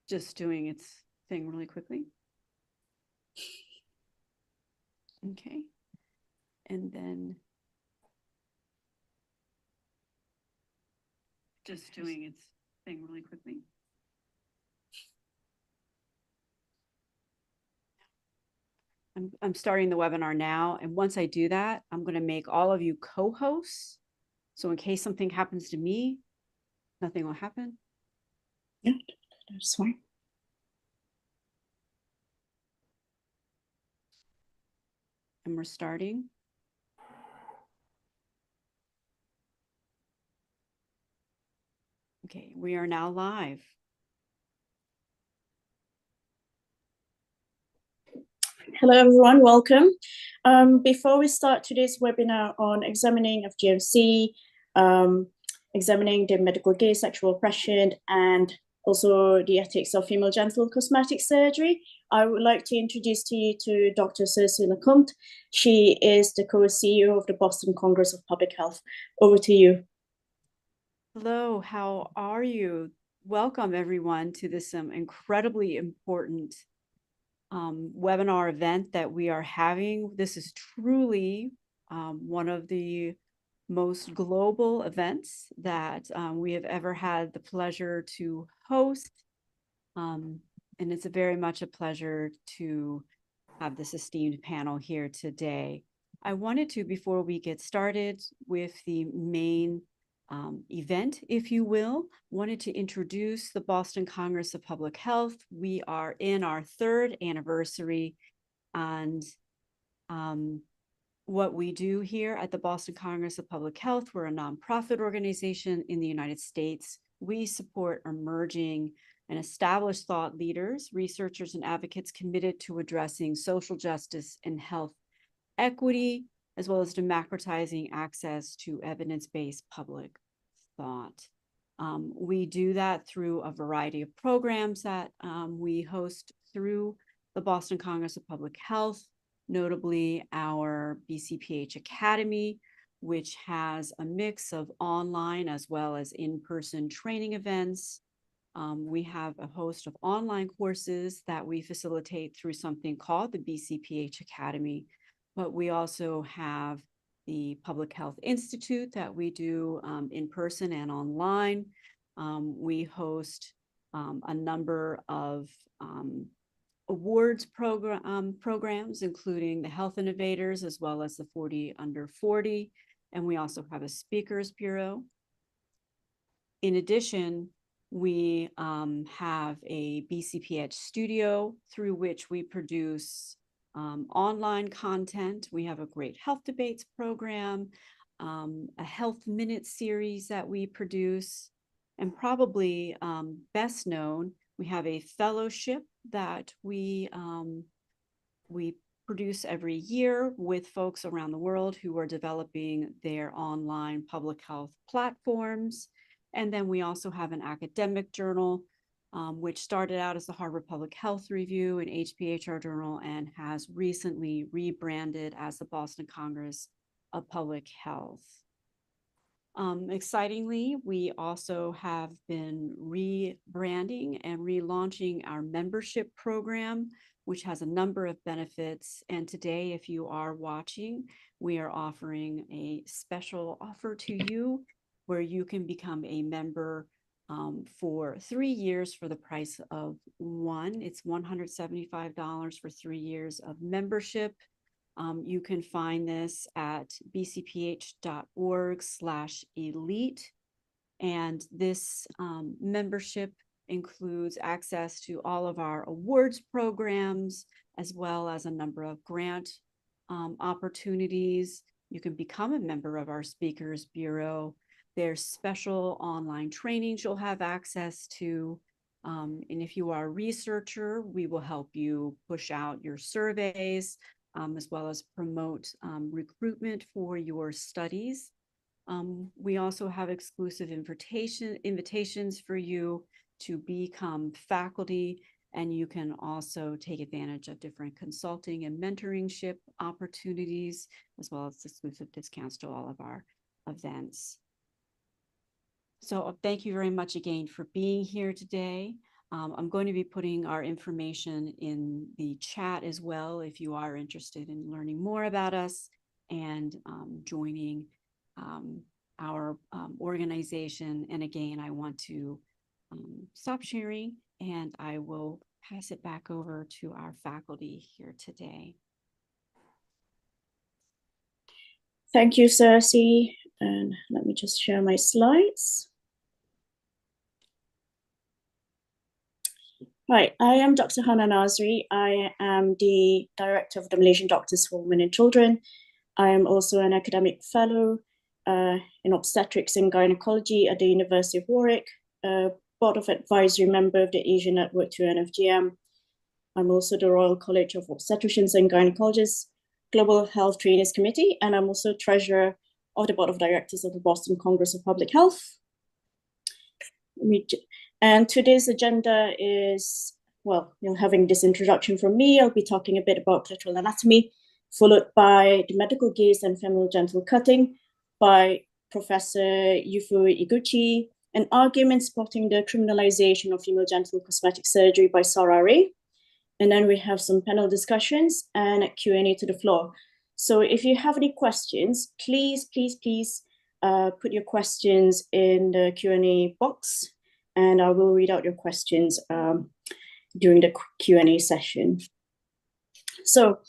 Just doing its thing really quickly. Okay. And then just doing its thing really quickly. I'm starting the webinar now. And once I do that, I'm going to make all of you co-hosts. So in case something happens to me, nothing will happen. Yeah, that's fine. And we're starting. Okay, we are now live. Hello, everyone. Welcome. Before we start today's webinar on examining of GMC, examining the medical gaze, sexual oppression, and also the ethics of female genital cosmetic surgery, I would like to introduce to you to Dr. Cersei Lecomte. She is the co-CEO of the Boston Congress of Public Health. Over to you. Hello, how are you? Welcome everyone to this incredibly important webinar event that we are having. This is truly one of the most global events that we have ever had the pleasure to host. And it's very much a pleasure to have this esteemed panel here today. I wanted to, before we get started with the main event, if you will, wanted to introduce the Boston Congress of Public Health. We are in our 3rd anniversary, and what we do here at the Boston Congress of Public Health, we're a nonprofit organization in the United States. We support emerging and established thought leaders, researchers, and advocates committed to addressing social justice and health equity, as well as democratizing access to evidence-based public thought. We do that through a variety of programs that we host through the Boston Congress of Public Health, notably our BCPH Academy, which has a mix of online as well as in-person training events. We have a host of online courses that we facilitate through something called the BCPH Academy, but we also have the Public Health Institute that we do in person and online. We host a number of awards programs, including the Health Innovators, as well as the 40 Under 40. And we also have a Speakers Bureau. In addition, we have a BCPH studio through which we produce online content. We have a great health debates program, a health minute series that we produce, and probably best known, we have a fellowship that we produce every year with folks around the world who are developing their online public health platforms. And then we also have an academic journal, which started out as the Harvard Public Health Review, an HPHR journal, and has recently rebranded as the Boston Congress of Public Health. Excitingly, we also have been rebranding and relaunching our membership program, which has a number of benefits. And today, if you are watching, we are offering a special offer to you where you can become a member for 3 years for the price of one. It's $175 for 3 years of membership. You can find this at bcph.org/elite. And this membership includes access to all of our awards programs, as well as a number of grant opportunities. You can become a member of our Speakers Bureau. There's special online trainings you'll have access to. And if you are a researcher, we will help you push out your surveys, as well as promote recruitment for your studies. We also have exclusive invitations for you to become faculty, and you can also take advantage of different consulting and mentorship opportunities, as well as exclusive discounts to all of our events. So thank you very much again for being here today. I'm going to be putting our information in the chat as well if you are interested in learning more about us and joining our organization. And again, I want to stop sharing and I will pass it back over to our faculty here today. Thank you, Cersei. And let me just share my slides. Hi, I am Dr. Hannah Nasri. I am the Director of the Malaysian Doctors for Women and Children. I am also an academic fellow in obstetrics and gynecology at the University of Warwick, Board of Advisory member of the Asia Network to NFGM. I'm also the Royal College of Obstetricians and Gynecologists Global Health Trainees Committee, and I'm also Treasurer of the Board of Directors of the Boston Congress of Public Health. And today's agenda is, well, you're having this introduction from me. I'll be talking a bit about clitoral anatomy, followed by the medical gaze and femoral genital cutting by Professor Yufu Iguchi, an argument supporting the criminalization of female genital cosmetic surgery by Sarah Ray. And then we have some panel discussions and a Q&A to the floor. So if you have any questions, please put your questions in the Q&A box, and I will read out your questions during the Q&A session. So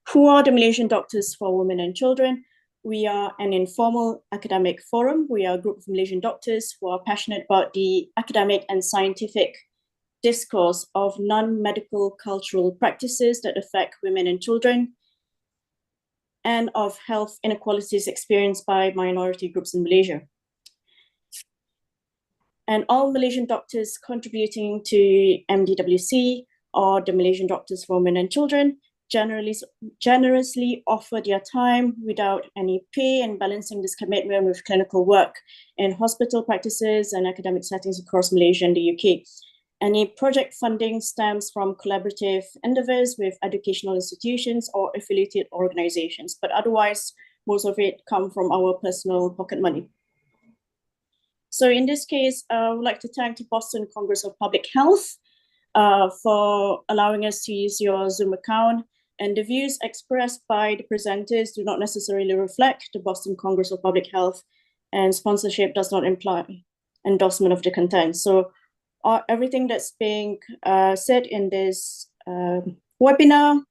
who are the Malaysian Doctors for Women and Children? We are an informal academic forum. We are a group of Malaysian doctors who are passionate about the academic and scientific discourse of non-medical cultural practices that affect women and children, and of health inequalities experienced by minority groups in Malaysia. And all Malaysian doctors contributing to MDWC or the Malaysian Doctors for Women and Children generously offer their time without any pay, and balancing this commitment with clinical work in hospital practices and academic settings across Malaysia and the UK. Any project funding stems from collaborative endeavors with educational institutions or affiliated organizations, but otherwise, most of it comes from our personal pocket money. So in this case, I would like to thank the Boston Congress of Public Health for allowing us to use your Zoom account. And the views expressed by the presenters do not necessarily reflect the Boston Congress of Public Health, and sponsorship does not imply endorsement of the content. So everything that's being said in this webinar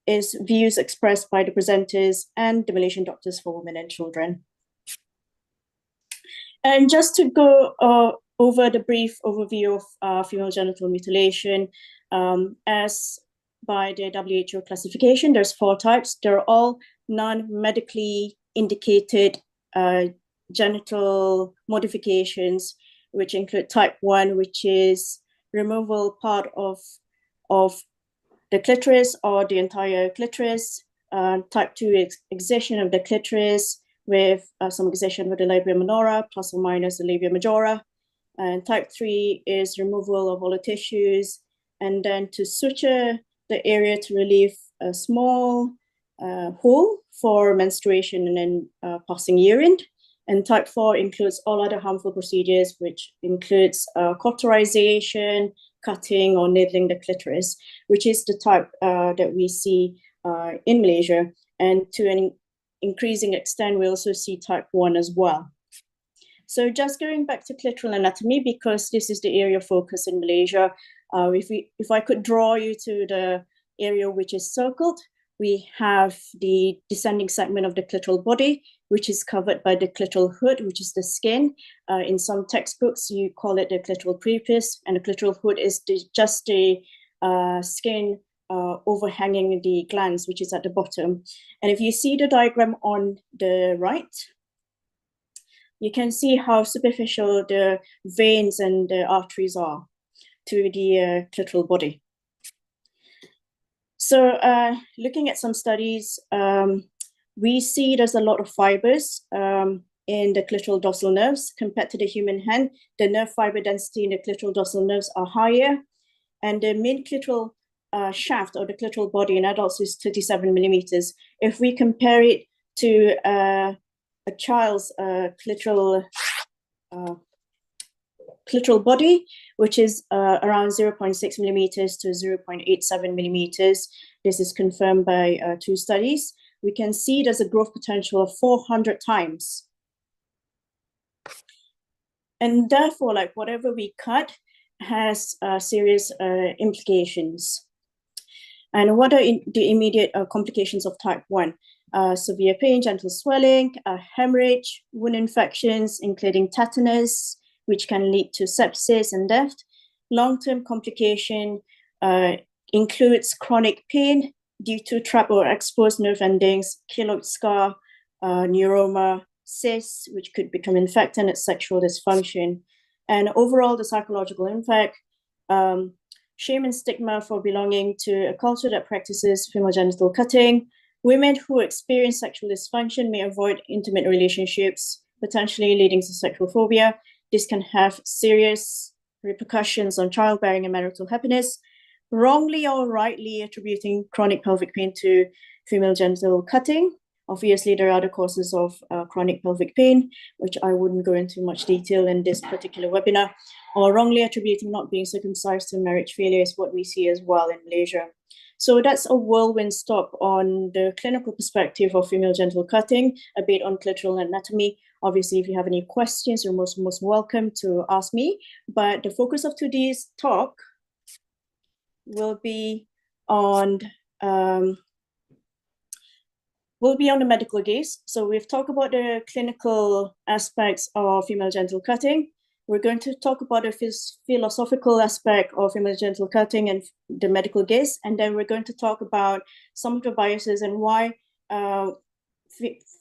is views expressed by the presenters and the Malaysian Doctors for Women and Children. And just to go over the brief overview of female genital mutilation, as by the WHO classification, there's 4 types. They're all non-medically indicated genital modifications, which include type 1, which is removal part of the clitoris or the entire clitoris. Type 2 is excision of the clitoris with some excision with the labia minora plus or minus the labia majora. And type 3 is removal of all the tissues, and then to suture the area to relieve a small hole for menstruation and then passing urine. And type 4 includes all other harmful procedures, which includes cauterization, cutting, or needling the clitoris, which is the type that we see in Malaysia. And to an increasing extent, we also see type 1 as well. So just going back to clitoral anatomy, because this is the area of focus in Malaysia, if I could draw you to the area which is circled, we have the descending segment of the clitoral body, which is covered by the clitoral hood, which is the skin. In some textbooks, you call it the clitoral prepuce, and the clitoral hood is just the skin overhanging the glans, which is at the bottom. And if you see the diagram on the right, you can see how superficial the veins and the arteries are to the clitoral body. So looking at some studies, we see there's a lot of fibers in the clitoral dorsal nerves compared to the human hand. The nerve fiber density in the clitoral dorsal nerves are higher, and the mean clitoral shaft or the clitoral body in adults is 37 millimeters. If we compare it to a child's clitoral clitoral body, which is around 0.6 millimeters to 0.87 millimeters. This is confirmed by 2 studies. We can see there's a growth potential of 400 times. And therefore, like whatever we cut has serious implications. And what are the immediate complications of type 1? Severe pain, genital swelling, hemorrhage, wound infections, including tetanus, which can lead to sepsis and death. Long-term complication includes chronic pain due to trapped or exposed nerve endings, keloid scar, neuroma, cysts, which could become infected, and sexual dysfunction. And overall, the psychological impact, shame and stigma for belonging to a culture that practices female genital cutting. Women who experience sexual dysfunction may avoid intimate relationships, potentially leading to sexual phobia. This can have serious repercussions on childbearing and marital happiness. Wrongly or rightly attributing chronic pelvic pain to female genital cutting. Obviously, there are other causes of chronic pelvic pain, which I wouldn't go into much detail in this particular webinar. Or wrongly attributing not being circumcised to marriage failure is what we see as well in Malaysia. So that's a whirlwind stop on the clinical perspective of female genital cutting, a bit on clitoral anatomy. Obviously, if you have any questions, you're most welcome to ask me. But the focus of today's talk will be on the medical gaze. So we've talked about the clinical aspects of female genital cutting. We're going to talk about the philosophical aspect of female genital cutting and the medical gaze, and then we're going to talk about some of the biases and why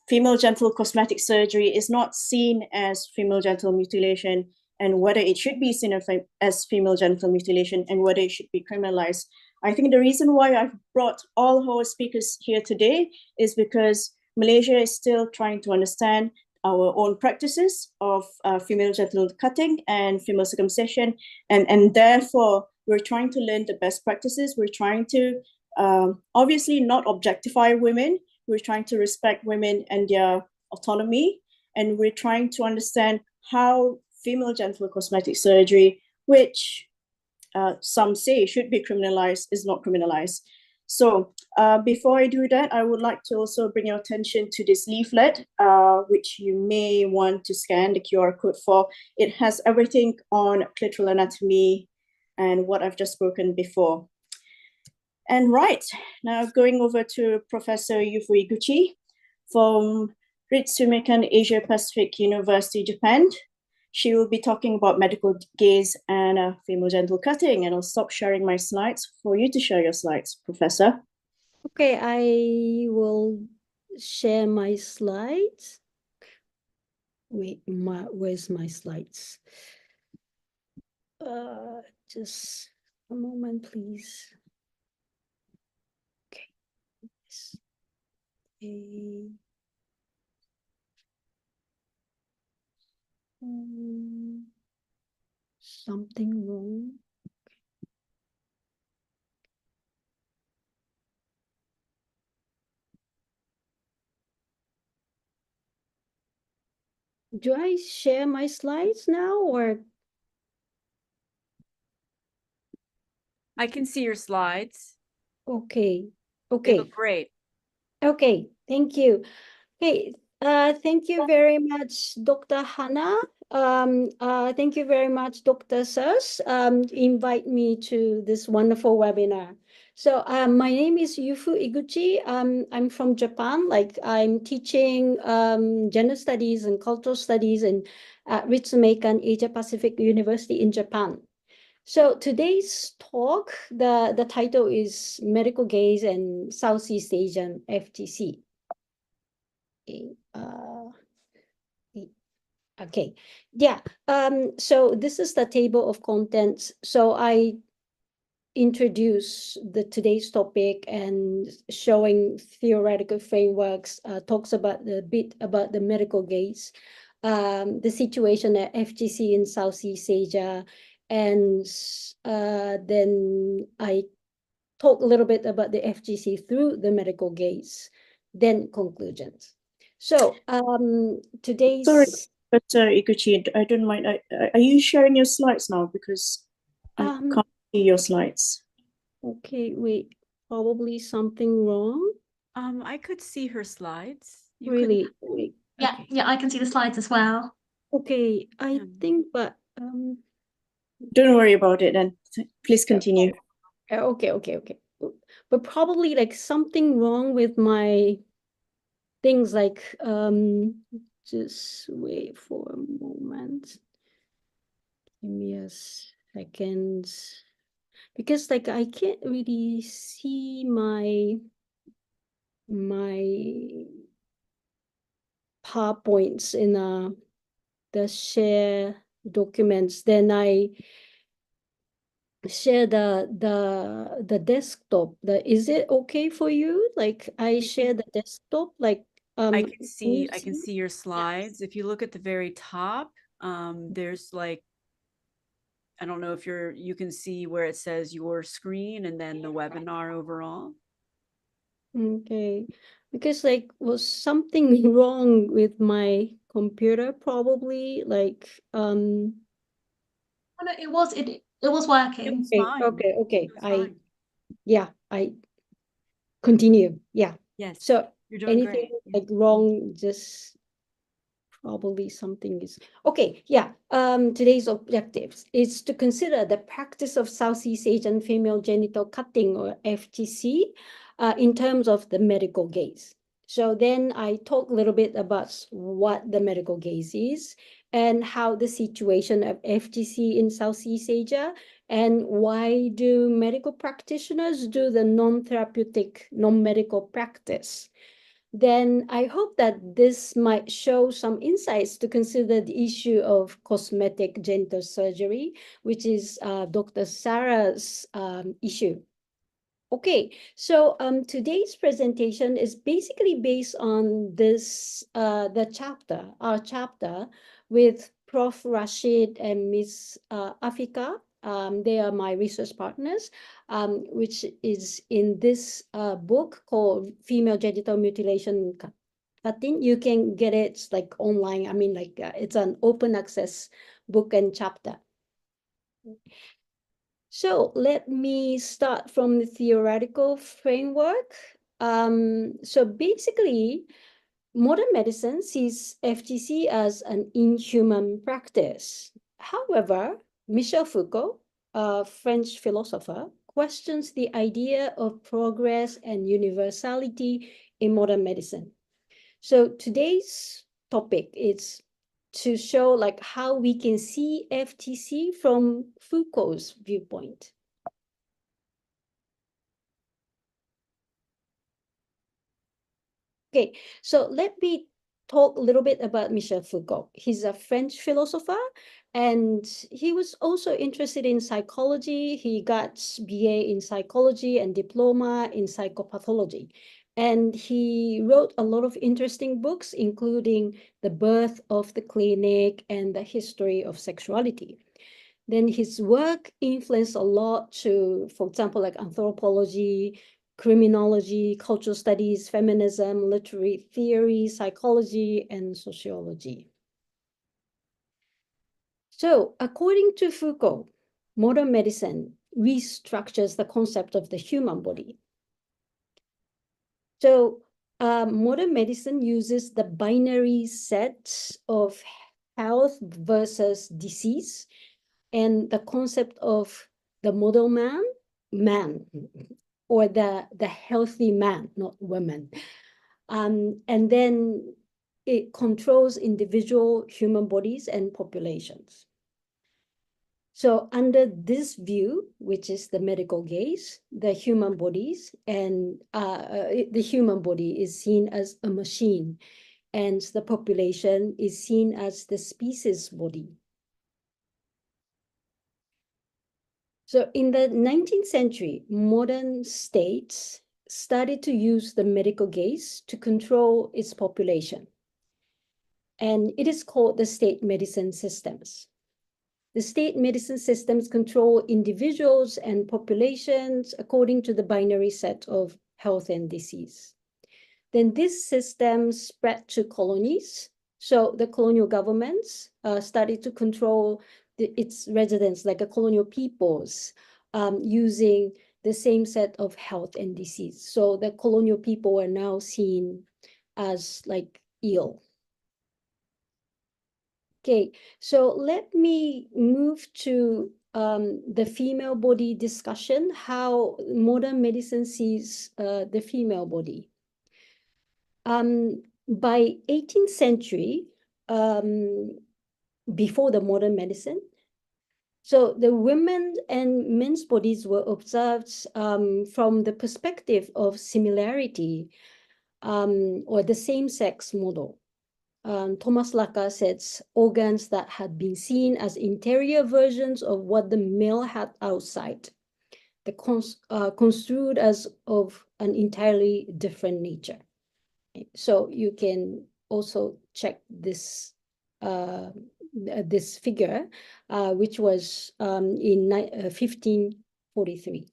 female genital cosmetic surgery is not seen as female genital mutilation, and whether it should be seen as female genital mutilation, and whether it should be criminalized. I think the reason why I've brought all our speakers here today is because Malaysia is still trying to understand our own practices of female genital cutting and female circumcision, and therefore we're trying to learn the best practices. We're trying to obviously not objectify women. We're trying to respect women and their autonomy, and we're trying to understand how female genital cosmetic surgery, which some say should be criminalized, is not criminalized. So before I do that, I would like to also bring your attention to this leaflet, which you may want to scan the QR code for. It has everything on clitoral anatomy and what I've just spoken before. And right, now going over to Professor Yufu Iguchi from Ritsumeikan Asia Pacific University, Japan. She will be talking about medical gaze and female genital cutting, and I'll stop sharing my slides for you to share your slides, Professor. Okay, I will share my slides. Wait, where's my slides? Just a moment, please. Okay. Something wrong. Do I share my slides now, or? I can see your slides. Okay. They Okay. look great. Okay. Thank you. Hey, thank you very much, Dr. Hannah. Thank you very much, Dr. Sers, invite me to this wonderful webinar. So my name is Yufu Iguchi. I'm from Japan. Like I'm teaching gender studies and cultural studies in Ritsumeikan Asia Pacific University in Japan. So today's talk, the title is Medical Gaze and Southeast Asian FGC. Okay, yeah. So this is the table of contents. So I introduce today's topic and showing theoretical frameworks, talks about a bit about the medical gaze, the situation at FGC in Southeast Asia, and then I talk a little bit about the FGC through the medical gaze, then conclusions. So today's... Sorry, But Iguchi, I don't mind. Are you sharing your slides now? Because I can't see your slides. Okay, wait, probably something wrong. I could see her slides. You Really? Wait, Yeah, okay. yeah, I can see the slides as well. Okay, I think, but Don't worry about it then. Please continue. okay. But probably like something wrong with my things like just wait for a moment. Give me a second. Because like I can't really see my PowerPoints in the share documents. Then I share the desktop. Is it okay for you? Like I share the desktop, like I can can see your slides. If you look at the very top, there's like, I don't know if you can see where it says your screen and then the webinar overall. Okay, because like was something wrong with my computer probably like Oh, no, it was working. okay. It was fine. I continue. Yeah. Yes, So you're doing anything great. like wrong, just probably something is okay. Yeah. Today's objectives is to consider the practice of Southeast Asian female genital cutting or FGC in terms of the medical gaze. So then I talk a little bit about what the medical gaze is and how the situation of FGC in Southeast Asia and why do medical practitioners do the non-therapeutic, non-medical practice. Then I hope that this might show some insights to consider the issue of cosmetic genital surgery, which is Dr. Sarah's issue. Okay, so today's presentation is basically based on this, our chapter with Prof. Rashid and Ms. Afika. They are my research partners, which is in this book called Female Genital Mutilation Cutting. You can get it like online. I mean, like it's an open access book and chapter. So let me start from the theoretical framework. So basically, modern medicine sees FGC as an inhuman practice. However, Michel Foucault, a French philosopher, questions the idea of progress and universality in modern medicine. So today's topic is to show like how we can see FTC from Foucault's viewpoint. Okay, so let me talk a little bit about Michel Foucault. He's a French philosopher, and he was also interested in psychology. He got BA in psychology and diploma in psychopathology. And he wrote a lot of interesting books, including The Birth of the Clinic and The History of Sexuality. Then his work influenced a lot to, for example, like anthropology, criminology, cultural studies, feminism, literary theory, psychology, and sociology. So according to Foucault, modern medicine restructures the concept of the human body. So modern medicine uses the binary set of health versus disease and the concept of the model man, or the healthy man, not woman. And then it controls individual human bodies and populations. So under this view, which is the medical gaze, the human bodies and the human body is seen as a machine, and the population is seen as the species body. So in the 19th century, modern states started to use the medical gaze to control its population. And it is called the state medicine systems. The state medicine systems control individuals and populations according to the binary set of health and disease. Then this system spread to colonies. So the colonial governments started to control its residents, like a colonial peoples, using the same set of health and disease. So the colonial people are now seen as like ill. Okay, so let me move to the female body discussion, how modern medicine sees the female body. By 18th century, before the modern medicine, so the women and men's bodies were observed from the perspective of similarity or the same-sex model. Thomas Lacker says organs that had been seen as interior versions of what the male had outside, construed as of an entirely different nature. So you can also check this this figure, which was in 1543.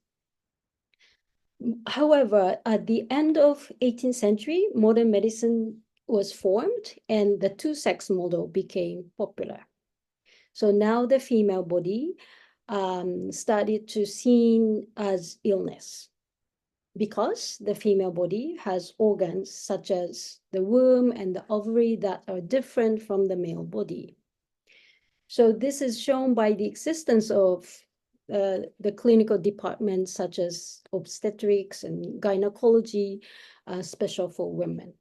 However, at the end of 18th century, modern medicine was formed and the two-sex model became popular. So now the female body started to seen as illness because the female body has organs such as the womb and the ovary that are different from the male body. So this is shown by the existence of the clinical departments such as obstetrics and gynecology, special for women.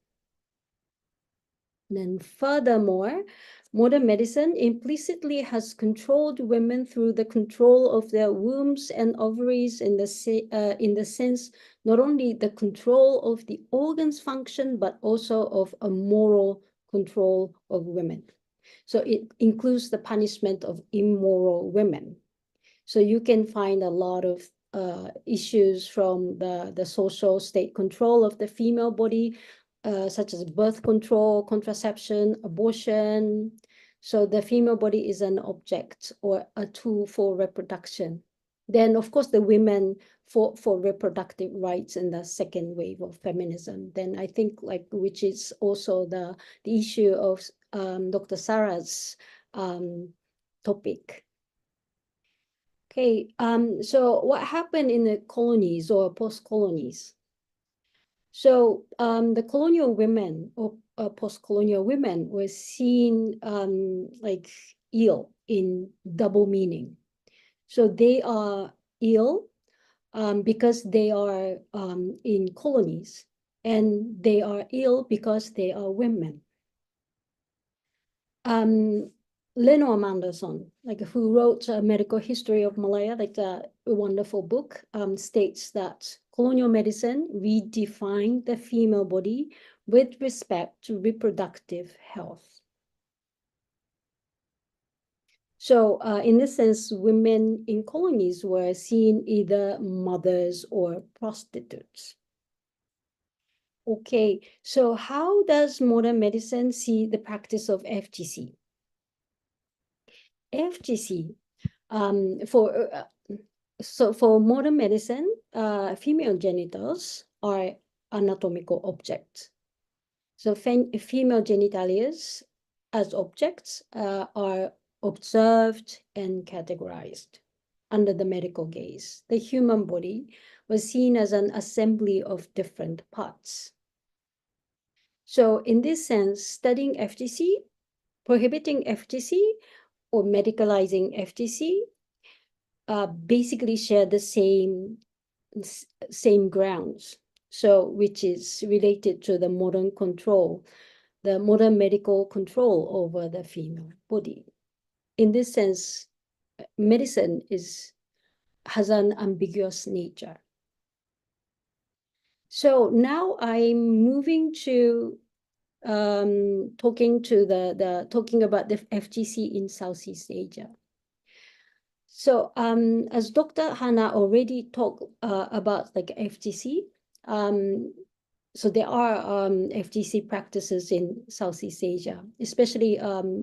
Then furthermore, modern medicine implicitly has controlled women through the control of their wombs and ovaries in the sense not only the control of the organs function, but also of a moral control of women. So it includes the punishment of immoral women. So you can find a lot of issues from the social state control of the female body, such as birth control, contraception, abortion. So the female body is an object or a tool for reproduction. Then, of course, the women for reproductive rights in the second wave of feminism. Then I think which is also the issue of Dr. Sarah's topic. Okay, so what happened in the colonies or post-colonies? So the colonial women or post-colonial women were seen like ill in double meaning. So they are ill because they are in colonies, and they are ill because they are women. Leno Manderson, who wrote a medical history of Malaya, a wonderful book, states that colonial medicine redefined the female body with respect to reproductive health. So in this sense, women in colonies were seen either mothers or prostitutes. Okay, so how does modern medicine see the practice of FGC? FGC, for modern medicine, female genitals are anatomical objects. So female genitalia as objects are observed and categorized under the medical gaze. The human body was seen as an assembly of different parts. So in this sense, studying FGC, prohibiting FGC, or medicalizing FGC basically share the same grounds. So which is related to the modern control, the modern medical control over the female body. In this sense, medicine has an ambiguous nature. So now I'm moving to talking about the FGC in Southeast Asia. So as Dr. Hana already talked about FGC, so there are FGC practices in Southeast Asia, especially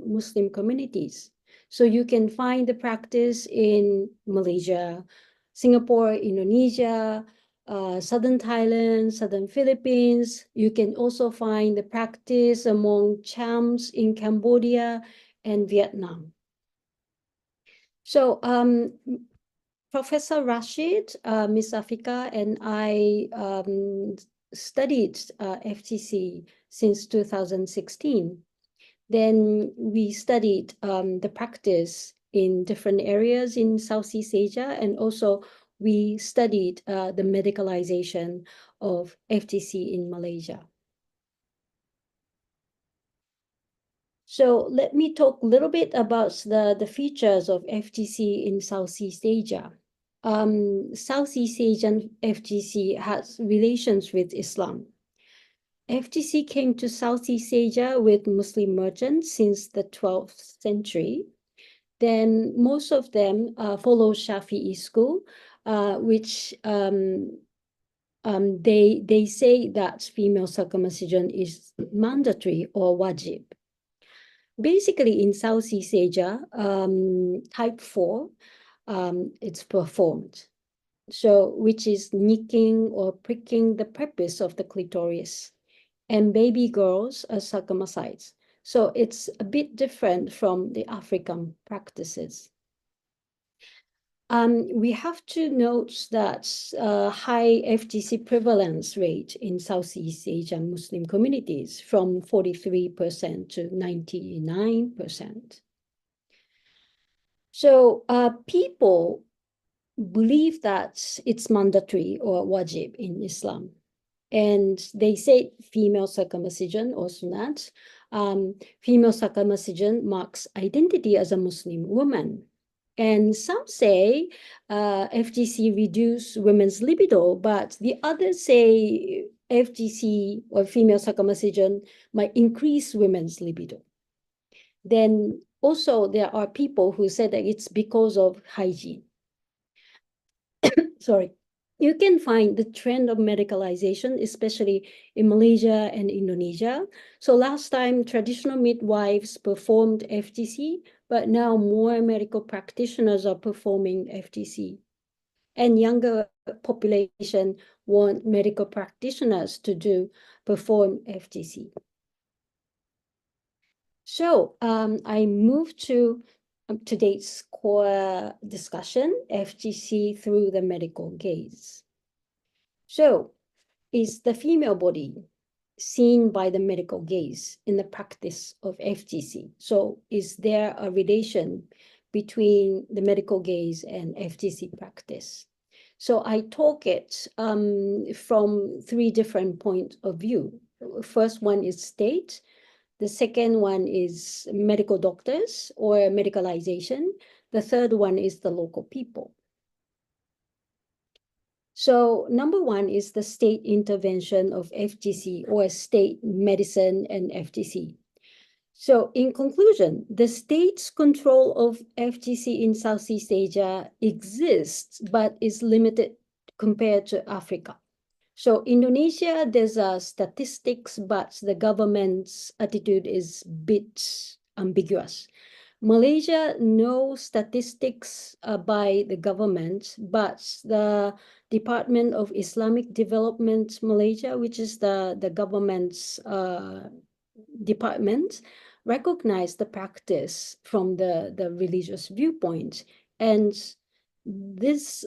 Muslim communities. So you can find the practice in Malaysia, Singapore, Indonesia, southern Thailand, southern Philippines. You can also find the practice among Chams in Cambodia and Vietnam. So Professor Rashid, Ms. Afika, and I studied FTC since 2016. Then we studied the practice in different areas in Southeast Asia, and also we studied the medicalization of FTC in Malaysia. So let me talk a little bit about the features of FTC in Southeast Asia. Southeast Asian FTC has relations with Islam. FTC came to Southeast Asia with Muslim merchants since the 12th century. Then most of them follow Shafi'i school, which they say that female circumcision is mandatory or wajib. Basically, in Southeast Asia, type 4, it's performed. So, which is nicking or pricking the prepuce of the clitoris. And baby girls are circumcised. So it's a bit different from the African practices. We have to note that high FTC prevalence rate in Southeast Asian Muslim communities from 43% to 99%. So people believe that it's mandatory or wajib in Islam. And they say female circumcision or sunat. Female circumcision marks identity as a Muslim woman. And some say FGC reduce women's libido, but the others say FGC or female circumcision might increase women's libido. Then also there are people who say that it's because of hygiene. Sorry. You can find the trend of medicalization, especially in Malaysia and Indonesia. So last time, traditional midwives performed FTC, but now more medical practitioners are performing FTC. And younger population want medical practitioners to perform FTC. So I move to today's core discussion, FTC through the medical gaze. So, is the female body seen by the medical gaze in the practice of FTC? So, is there a relation between the medical gaze and FTC practice? So, I talk it from 3 different points of view. First one is state. The second one is medical doctors or medicalization. The third one is the local people. So number 1 is the state intervention of FTC or state medicine and FTC. So in conclusion, the state's control of FTC in Southeast Asia exists, but is limited compared to Africa. So Indonesia, there's statistics, but the government's attitude is a bit ambiguous. Malaysia, no statistics by the government, but the Department of Islamic Development Malaysia, which is the government's department, recognized the practice from the religious viewpoint. And this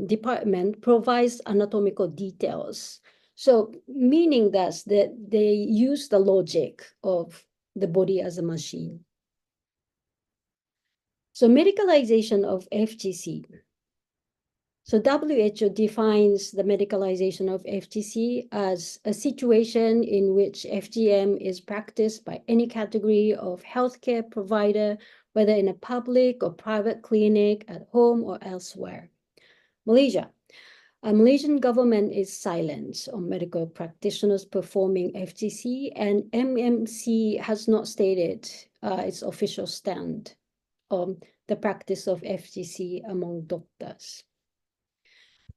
department provides anatomical details. So meaning that they use the logic of the body as a machine. So medicalization of FTC. So WHO defines the medicalization of FTC as a situation in which FGM is practiced by any category of healthcare provider, whether in a public or private clinic, at home or elsewhere. Malaysia. Malaysian government is silent on medical practitioners performing FTC, and MMC has not stated its official stand on the practice of FTC among doctors.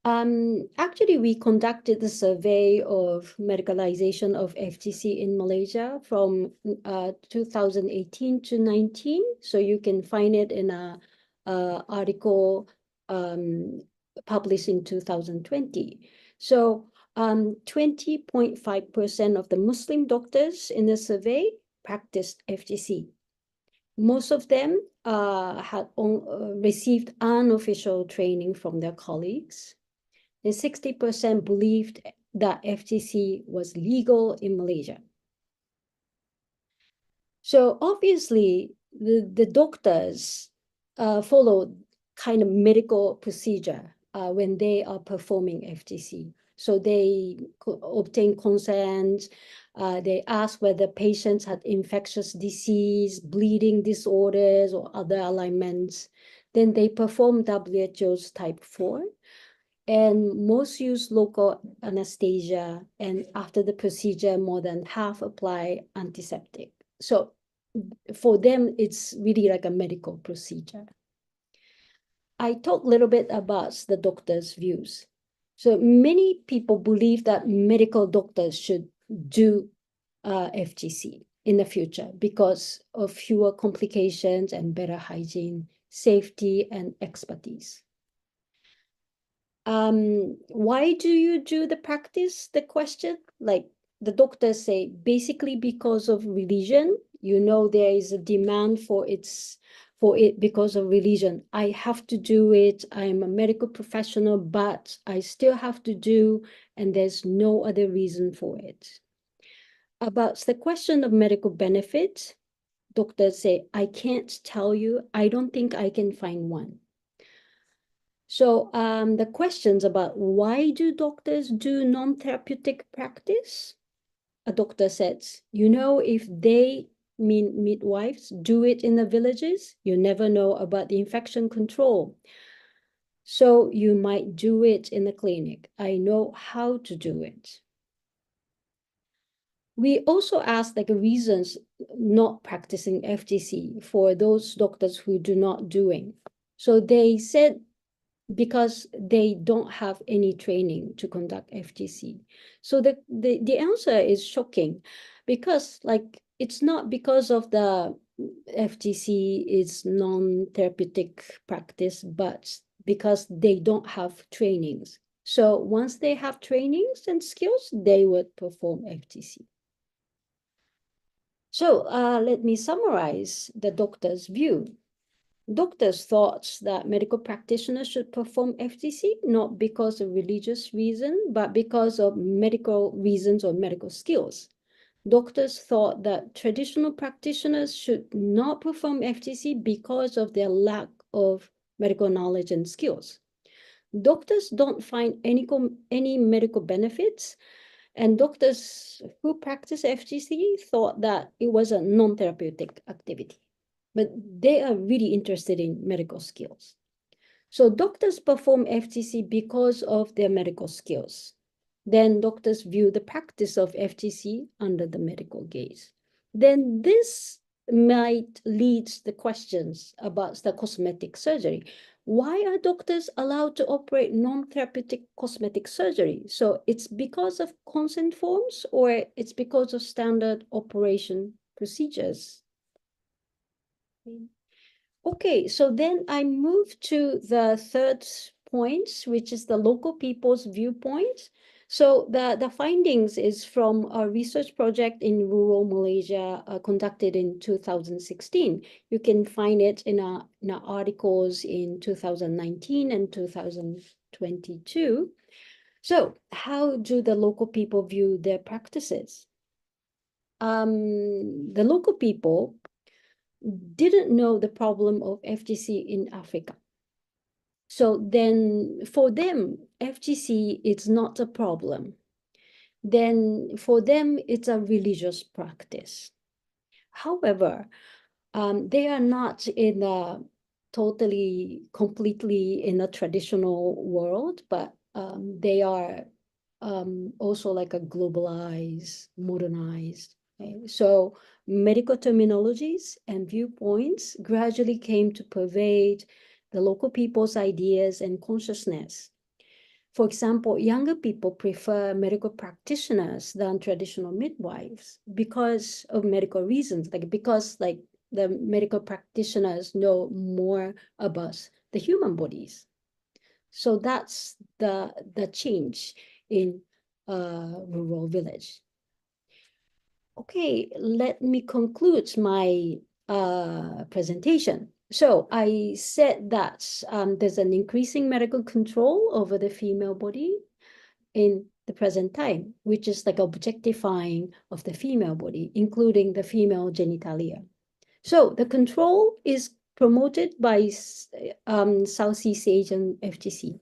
Actually, we conducted the survey of medicalization of FTC in Malaysia from 2018 to 19. So you can find it in a article published in 2020. So 20.5% of the Muslim doctors in the survey practiced FGC. Most of them had received unofficial training from their colleagues. And 60% believed that FGC was legal in Malaysia. So obviously, the doctors follow kind of medical procedure when they are performing FGC. So they obtain consent, they ask whether patients had infectious disease, bleeding disorders, or other alignments. Then they perform WHO's type 4. And most use local anesthesia. And after the procedure, more than half apply antiseptic. So for them, it's really like a medical procedure. I talk a little bit about the doctor's views. So many people believe that medical doctors should do FGC in the future because of fewer complications and better hygiene, safety, and expertise. Why do you do the practice? The question, like the doctors say, basically because of religion. You know, there is a demand for it because of religion. I have to do it. I'm a medical professional, but I still have to do, and there's no other reason for it. About the question of medical benefit, doctors say, I can't tell you. I don't think I can find one. So the questions about why do doctors do non-therapeutic practice? A doctor says, you know, if they, mean midwives, do it in the villages, you never know about the infection control. So you might do it in the clinic. I know how to do it. We also asked like reasons not practicing FGC for those doctors who do not doing. So they said because they don't have any training to conduct FGC. So the answer is shocking because like it's not because of the FGC is non-therapeutic practice, but because they don't have trainings. So once they have trainings and skills, they would perform FGC. So let me summarize the doctor's view. Doctors thought that medical practitioners should perform FGC not because of religious reason, but because of medical reasons or medical skills. Doctors thought that traditional practitioners should not perform FGC because of their lack of medical knowledge and skills. Doctors don't find any medical benefits, and doctors who practice FGC thought that it was a non-therapeutic activity. But they are really interested in medical skills. So doctors perform FGC because of their medical skills. Then doctors view the practice of FGC under the medical gaze. Then this might lead the questions about the cosmetic surgery. Why are doctors allowed to operate non-therapeutic cosmetic surgery? So it's because of consent forms or it's because of standard operation procedures? Okay, so then I move to the third point, which is the local people's viewpoint. So the findings is from a research project in rural Malaysia conducted in 2016. You can find it in our articles in 2019 and 2022. So how do the local people view their practices? The local people didn't know the problem of FGC in Africa. So then for them, FGC is not a problem. Then for them, it's a religious practice. However, they are not in a completely in a traditional world, but they are also like a globalized, modernized. Okay? So medical terminologies and viewpoints gradually came to pervade the local people's ideas and consciousness. For example, younger people prefer medical practitioners than traditional midwives because of medical reasons, because the medical practitioners know more about the human bodies. So that's the change in rural village. Okay, let me conclude my presentation. So I said that there's an increasing medical control over the female body in the present time, which is like objectifying of the female body, including the female genitalia. So the control is promoted by Southeast Asian FGC.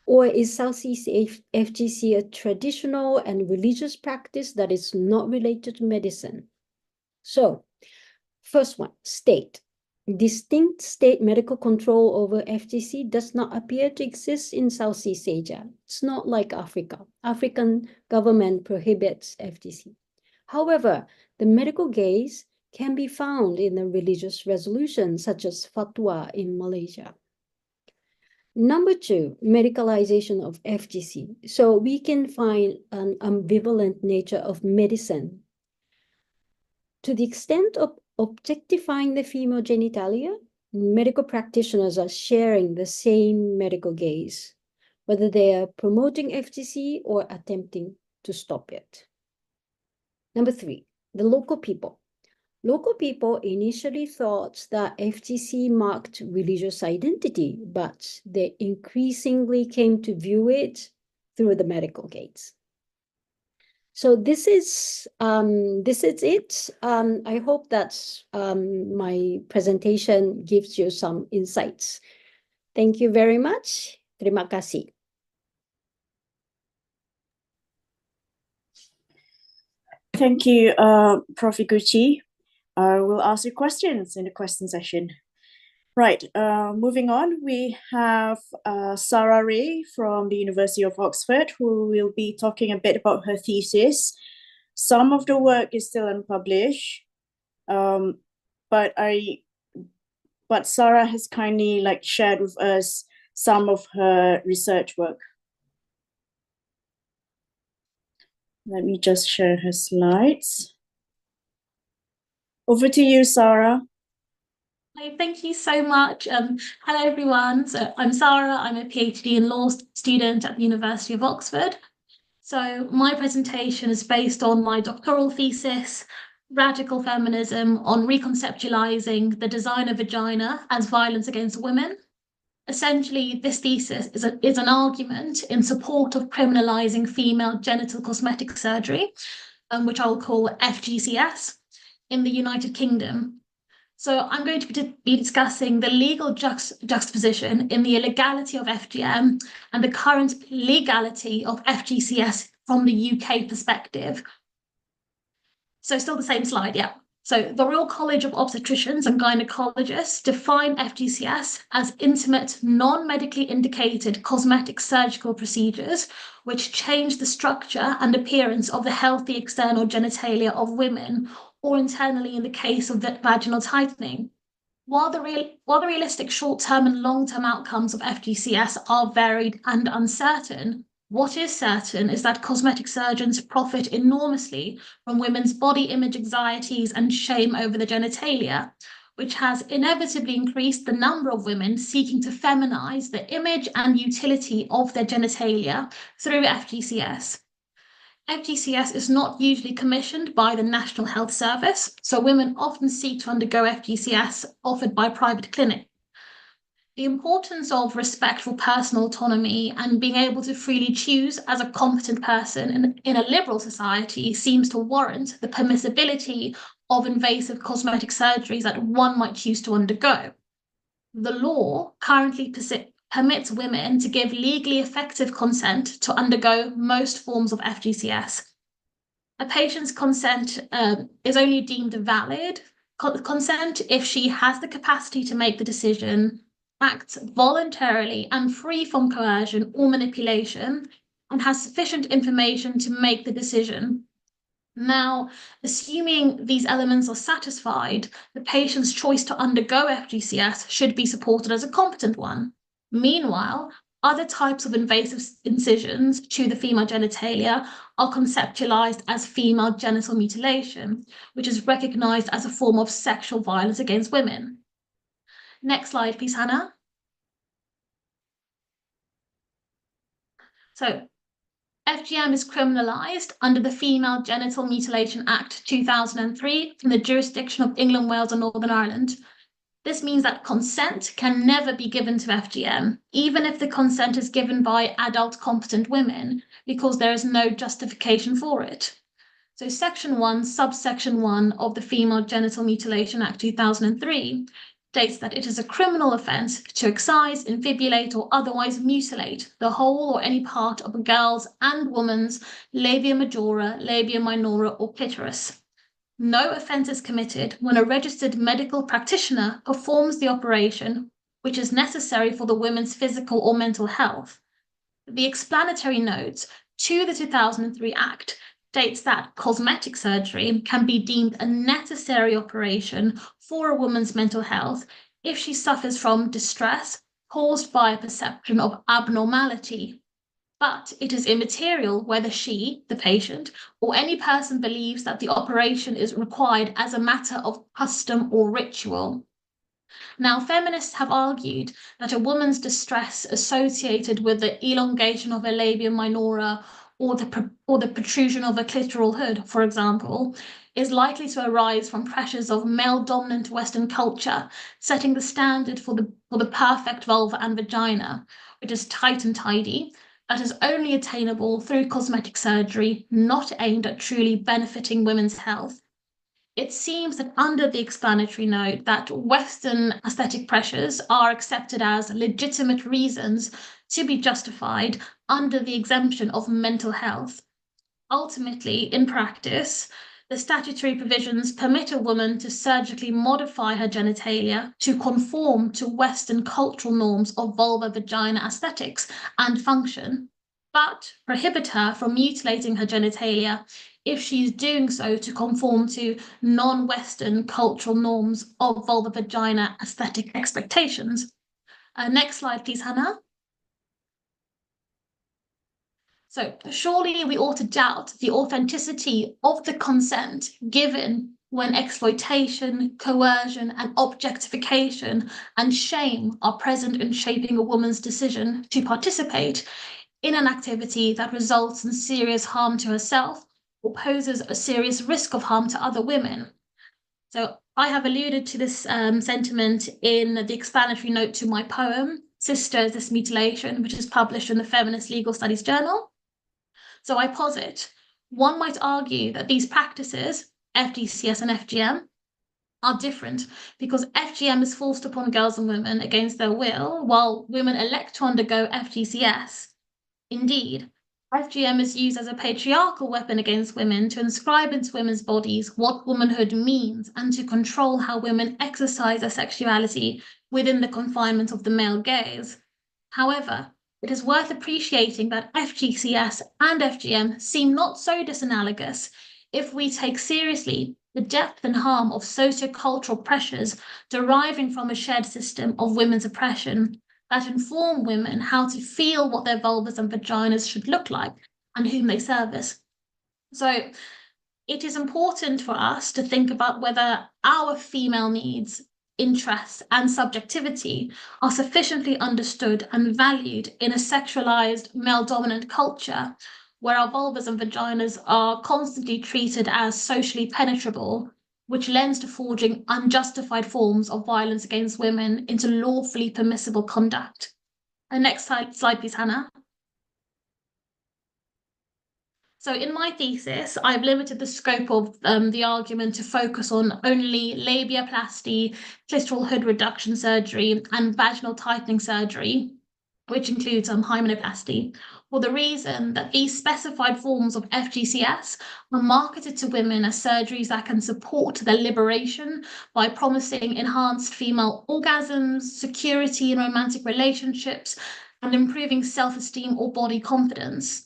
Or is Southeast FGC a traditional and religious practice that is not related to medicine? So, first one, state. Distinct state medical control over FGC does not appear to exist in Southeast Asia. It's not like Africa. African government prohibits FGC. However, the medical gaze can be found in a religious resolution, such as fatwa in Malaysia. Number two, medicalization of FGC. So we can find an ambivalent nature of medicine. To the extent of objectifying the female genitalia, medical practitioners are sharing the same medical gaze, whether they are promoting FGC or attempting to stop it. Number three, the local people. Local people initially thought that FGC marked religious identity, but they increasingly came to view it through the medical gaze. So this is it. I hope that my presentation gives you some insights. Thank you very much. Terima kasih. Thank you, Prof. Iguchi. We'll ask you questions in the question session. Right, moving on, we have Sarah Ray from the University of Oxford, who will be talking a bit about her thesis. Some of the work is still unpublished, but Sarah has kindly shared with us some of her research work. Let me just share her slides. Over to you, Sarah. Hi, thank you so much. Hello, everyone. So I'm Sarah. I'm a PhD in law student at the University of Oxford. So my presentation is based on my doctoral thesis, Radical Feminism on Reconceptualizing the Design of Vagina as Violence Against Women. Essentially, this thesis is an argument in support of criminalizing female genital cosmetic surgery, which I'll call FGCS, in the United Kingdom. So I'm going to be discussing the legal juxtaposition in the illegality of FGM and the current legality of FGCS from the UK perspective. So still the same slide, yeah. So the Royal College of Obstetricians and Gynecologists define FGCS as intimate, non-medically indicated cosmetic surgical procedures which change the structure and appearance of the healthy external genitalia of women, or internally in the case of the vaginal tightening. While the realistic short-term and long-term outcomes of FGCS are varied and uncertain, what is certain is that cosmetic surgeons profit enormously from women's body image anxieties and shame over the genitalia, which has inevitably increased the number of women seeking to feminize the image and utility of their genitalia through FGCS. FGCS is not usually commissioned by the National Health Service, so women often seek to undergo FGCS offered by private clinics. The importance of respectful personal autonomy and being able to freely choose as a competent person in a liberal society seems to warrant the permissibility of invasive cosmetic surgeries that one might choose to undergo. The law currently permits women to give legally effective consent to undergo most forms of FGCS. A patient's consent is only deemed valid consent if she has the capacity to make the decision, acts voluntarily and free from coercion or manipulation, and has sufficient information to make the decision. Now, assuming these elements are satisfied, the patient's choice to undergo FGCS should be supported as a competent one. Meanwhile, other types of invasive incisions to the female genitalia are conceptualized as female genital mutilation, which is recognized as a form of sexual violence against women. Next slide, please, Hannah. So FGM is criminalised under the Female Genital Mutilation Act 2003 in the jurisdiction of England, Wales and Northern Ireland. This means that consent can never be given to FGM, even if the consent is given by adult competent women, because there is no justification for it. So Section 1, subsection 1 of the Female Genital Mutilation Act 2003 states that it is a criminal offence to excise, infibulate or otherwise mutilate the whole or any part of a girl's and woman's labia majora, labia minora or clitoris. No offence is committed when a registered medical practitioner performs the operation which is necessary for the woman's physical or mental health. The explanatory note to the 2003 Act states that cosmetic surgery can be deemed a necessary operation for a woman's mental health if she suffers from distress caused by a perception of abnormality. But it is immaterial whether she, the patient, or any person believes that the operation is required as a matter of custom or ritual. Now, feminists have argued that a woman's distress associated with the elongation of her labia minora or the protrusion of a clitoral hood, for example, is likely to arise from pressures of male-dominant Western culture, setting the standard for the perfect vulva and vagina, which is tight and tidy, that is only attainable through cosmetic surgery, not aimed at truly benefiting women's health. It seems that under the explanatory note that Western aesthetic pressures are accepted as legitimate reasons to be justified under the exemption of mental health. Ultimately, in practice, the statutory provisions permit a woman to surgically modify her genitalia to conform to Western cultural norms of vulva-vagina aesthetics and function, but prohibit her from mutilating her genitalia if she's doing so to conform to non-Western cultural norms of vulva-vagina aesthetic expectations. Next slide, please, Hannah. So surely we ought to doubt the authenticity of the consent given when exploitation, coercion, and objectification and shame are present in shaping a woman's decision to participate in an activity that results in serious harm to herself or poses a serious risk of harm to other women. So I have alluded to this sentiment in the explanatory note to my poem, Sister Is This Mutilation, which is published in the Feminist Legal Studies Journal. So I posit, one might argue that these practices, FGCS and FGM, are different because FGM is forced upon girls and women against their will, while women elect to undergo FGCS. Indeed, FGM is used as a patriarchal weapon against women to inscribe into women's bodies what womanhood means and to control how women exercise their sexuality within the confinement of the male gaze. However, it is worth appreciating that FGCS and FGM seem not so disanalogous if we take seriously the depth and harm of sociocultural pressures deriving from a shared system of women's oppression that inform women how to feel what their vulvas and vaginas should look like and whom they service. So it is important for us to think about whether our female needs, interests, and subjectivity are sufficiently understood and valued in a sexualized, male-dominant culture where our vulvas and vaginas are constantly treated as socially penetrable, which lends to forging unjustified forms of violence against women into lawfully permissible conduct. And next slide, please, Hannah. So in my thesis, I've limited the scope of the argument to focus on only labiaplasty, clitoral hood reduction surgery, and vaginal tightening surgery, which includes hymenoplasty, for the reason that these specified forms of FGCS are marketed to women as surgeries that can support their liberation by promising enhanced female orgasms, security in romantic relationships, and improving self-esteem or body confidence.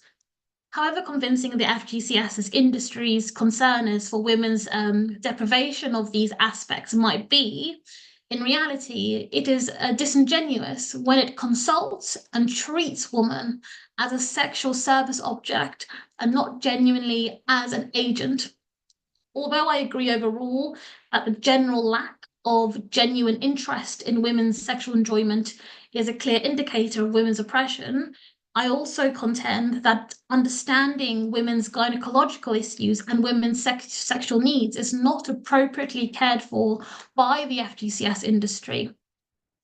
However convincing the FGCS's industry's concern is for women's deprivation of these aspects might be, in reality, it is disingenuous when it consults and treats woman as a sexual service object and not genuinely as an agent. Although I agree overall that the general lack of genuine interest in women's sexual enjoyment is a clear indicator of women's oppression, I also contend that understanding women's gynecological issues and women's sexual needs is not appropriately cared for by the FGCS industry.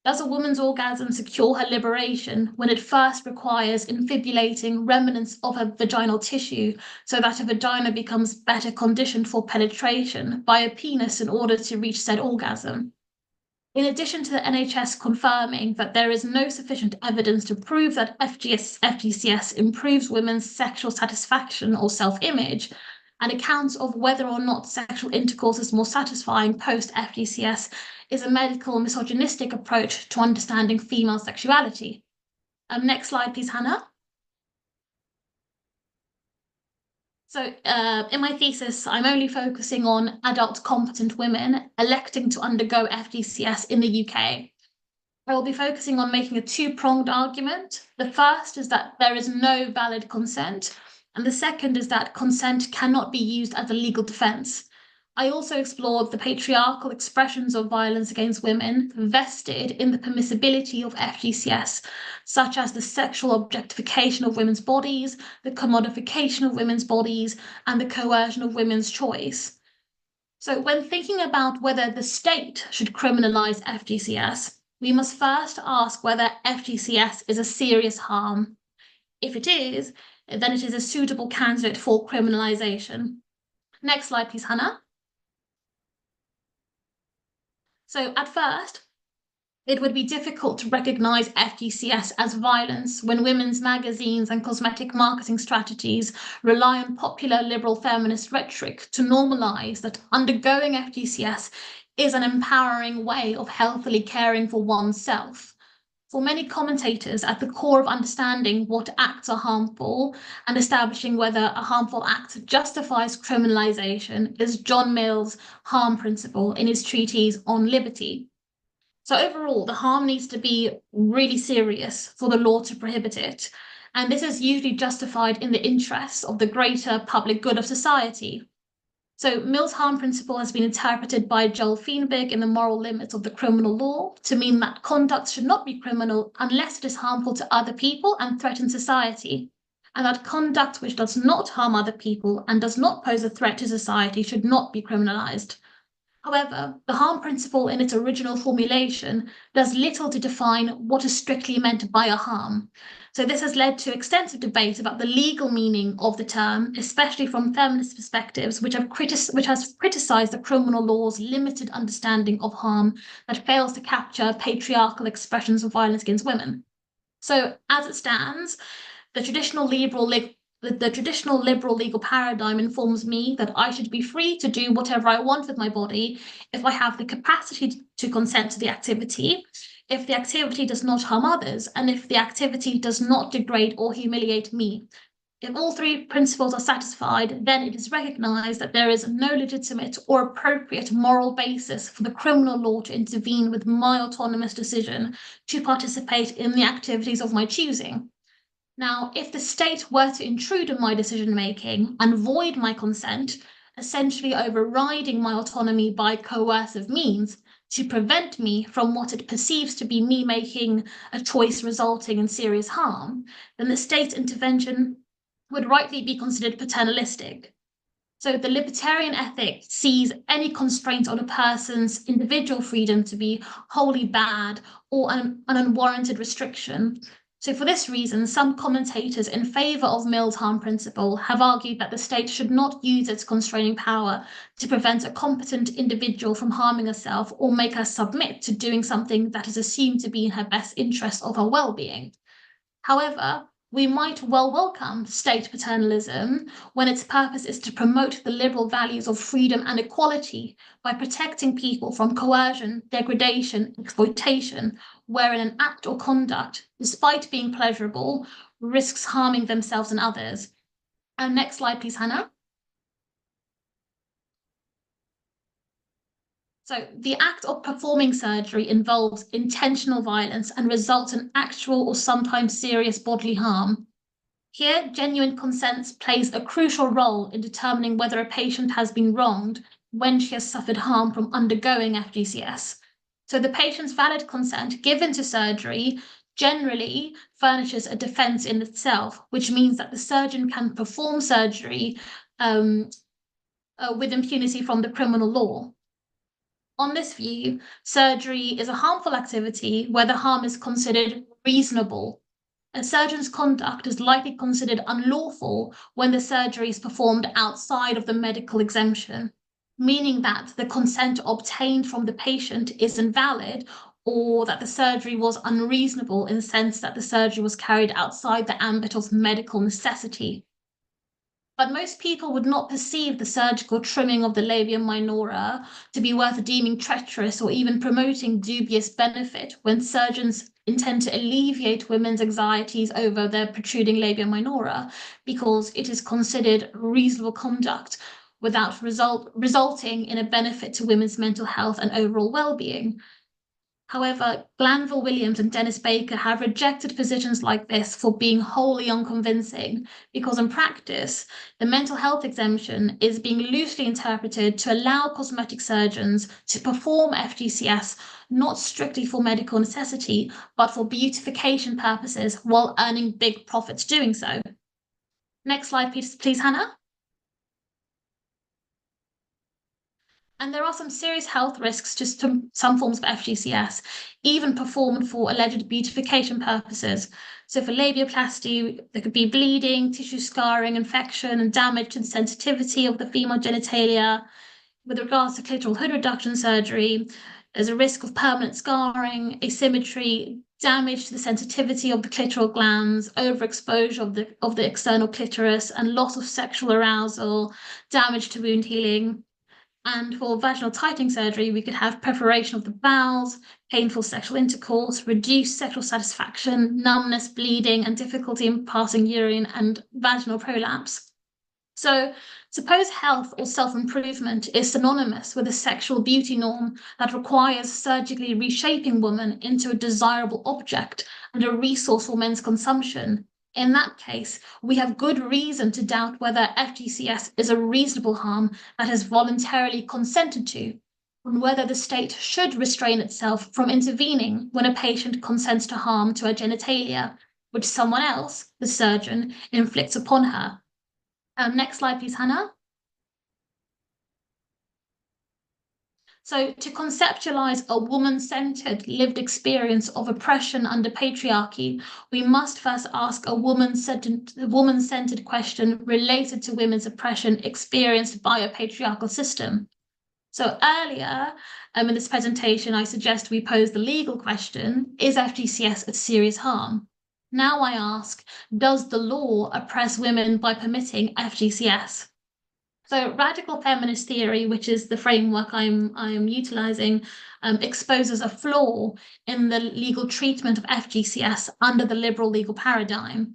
Does a woman's orgasm secure her liberation when it first requires infibulating remnants of her vaginal tissue so that a vagina becomes better conditioned for penetration by a penis in order to reach said orgasm? In addition to the NHS confirming that there is no sufficient evidence to prove that FGCS improves women's sexual satisfaction or self-image, and accounts of whether or not sexual intercourse is more satisfying post-FGCS is a medical misogynistic approach to understanding female sexuality. Next slide, please, Hannah. So in my thesis, I'm only focusing on adult competent women electing to undergo FGCS in the UK. I will be focusing on making a two-pronged argument. The first is that there is no valid consent, and the second is that consent cannot be used as a legal defence. I also explored the patriarchal expressions of violence against women vested in the permissibility of FGCS, such as the sexual objectification of women's bodies, the commodification of women's bodies, and the coercion of women's choice. So when thinking about whether the state should criminalise FGCS, we must first ask whether FGCS is a serious harm. If it is, then it is a suitable candidate for criminalisation. Next slide, please, Hannah. So at first, it would be difficult to recognise FGCS as violence when women's magazines and cosmetic marketing strategies rely on popular liberal feminist rhetoric to normalise that undergoing FGCS is an empowering way of healthily caring for oneself. For many commentators, at the core of understanding what acts are harmful and establishing whether a harmful act justifies criminalisation is John Mill's harm principle in his treatise on liberty. So overall, the harm needs to be really serious for the law to prohibit it. And this is usually justified in the interests of the greater public good of society. So Mill's harm principle has been interpreted by Joel Feinberg in the moral limits of the criminal law to mean that conduct should not be criminal unless it is harmful to other people and threatens society, and that conduct which does not harm other people and does not pose a threat to society should not be criminalised. However, the harm principle in its original formulation does little to define what is strictly meant by a harm. So this has led to extensive debate about the legal meaning of the term, especially from feminist perspectives, which has criticised the criminal law's limited understanding of harm that fails to capture patriarchal expressions of violence against women. So as it stands, the traditional liberal legal paradigm informs me that I should be free to do whatever I want with my body if I have the capacity to consent to the activity, if the activity does not harm others, and if the activity does not degrade or humiliate me. If all three principles are satisfied, then it is recognised that there is no legitimate or appropriate moral basis for the criminal law to intervene with my autonomous decision to participate in the activities of my choosing. Now, if the state were to intrude in my decision-making and void my consent, essentially overriding my autonomy by coercive means to prevent me from what it perceives to be me making a choice resulting in serious harm, then the state's intervention would rightly be considered paternalistic. So the libertarian ethic sees any constraint on a person's individual freedom to be wholly bad or an unwarranted restriction. So for this reason, some commentators in favour of Mill's harm principle have argued that the state should not use its constraining power to prevent a competent individual from harming herself or make her submit to doing something that is assumed to be in her best interest of her well-being. However, we might well welcome state paternalism when its purpose is to promote the liberal values of freedom and equality by protecting people from coercion, degradation, exploitation, wherein an act or conduct, despite being pleasurable, risks harming themselves and others. And next slide, please, Hannah. So the act of performing surgery involves intentional violence and results in actual or sometimes serious bodily harm. Here, genuine consent plays a crucial role in determining whether a patient has been wronged when she has suffered harm from undergoing FGCS. So the patient's valid consent given to surgery generally furnishes a defense in itself, which means that the surgeon can perform surgery with impunity from the criminal law. On this view, surgery is a harmful activity where the harm is considered reasonable. A surgeon's conduct is likely considered unlawful when the surgery is performed outside of the medical exemption, meaning that the consent obtained from the patient is invalid, or that the surgery was unreasonable in the sense that the surgery was carried outside the ambit of medical necessity. But most people would not perceive the surgical trimming of the labia minora to be worth deeming treacherous or even promoting dubious benefit when surgeons intend to alleviate women's anxieties over their protruding labia minora, because it is considered reasonable conduct without resulting in a benefit to women's mental health and overall well-being. However, Glanville Williams and Dennis Baker have rejected positions like this for being wholly unconvincing, because in practice, the mental health exemption is being loosely interpreted to allow cosmetic surgeons to perform FGCS not strictly for medical necessity, but for beautification purposes while earning big profits doing so. Next slide, please, Hannah. And there are some serious health risks to some forms of FGCS, even performed for alleged beautification purposes. So for labiaplasty, there could be bleeding, tissue scarring, infection, and damage to the sensitivity of the female genitalia. With regards to clitoral hood reduction surgery, there's a risk of permanent scarring, asymmetry, damage to the sensitivity of the clitoral glands, overexposure of the external clitoris, and loss of sexual arousal, damage to wound healing. And for vaginal tightening surgery, we could have perforation of the bowels, painful sexual intercourse, reduced sexual satisfaction, numbness, bleeding, and difficulty in passing urine, and vaginal prolapse. So suppose health or self-improvement is synonymous with a sexual beauty norm that requires surgically reshaping women into a desirable object and a resource for men's consumption. In that case, we have good reason to doubt whether FGCS is a reasonable harm that is voluntarily consented to, and whether the state should restrain itself from intervening when a patient consents to harm to her genitalia, which someone else, the surgeon, inflicts upon her. Next slide, please, Hannah. So to conceptualize a woman-centered lived experience of oppression under patriarchy, we must first ask a woman-centered question related to women's oppression experienced by a patriarchal system. So earlier in this presentation, I suggest we pose the legal question, is FGCS a serious harm? Now I ask, does the law oppress women by permitting FGCS? So radical feminist theory, which is the framework I'm utilizing, exposes a flaw in the legal treatment of FGCS under the liberal legal paradigm.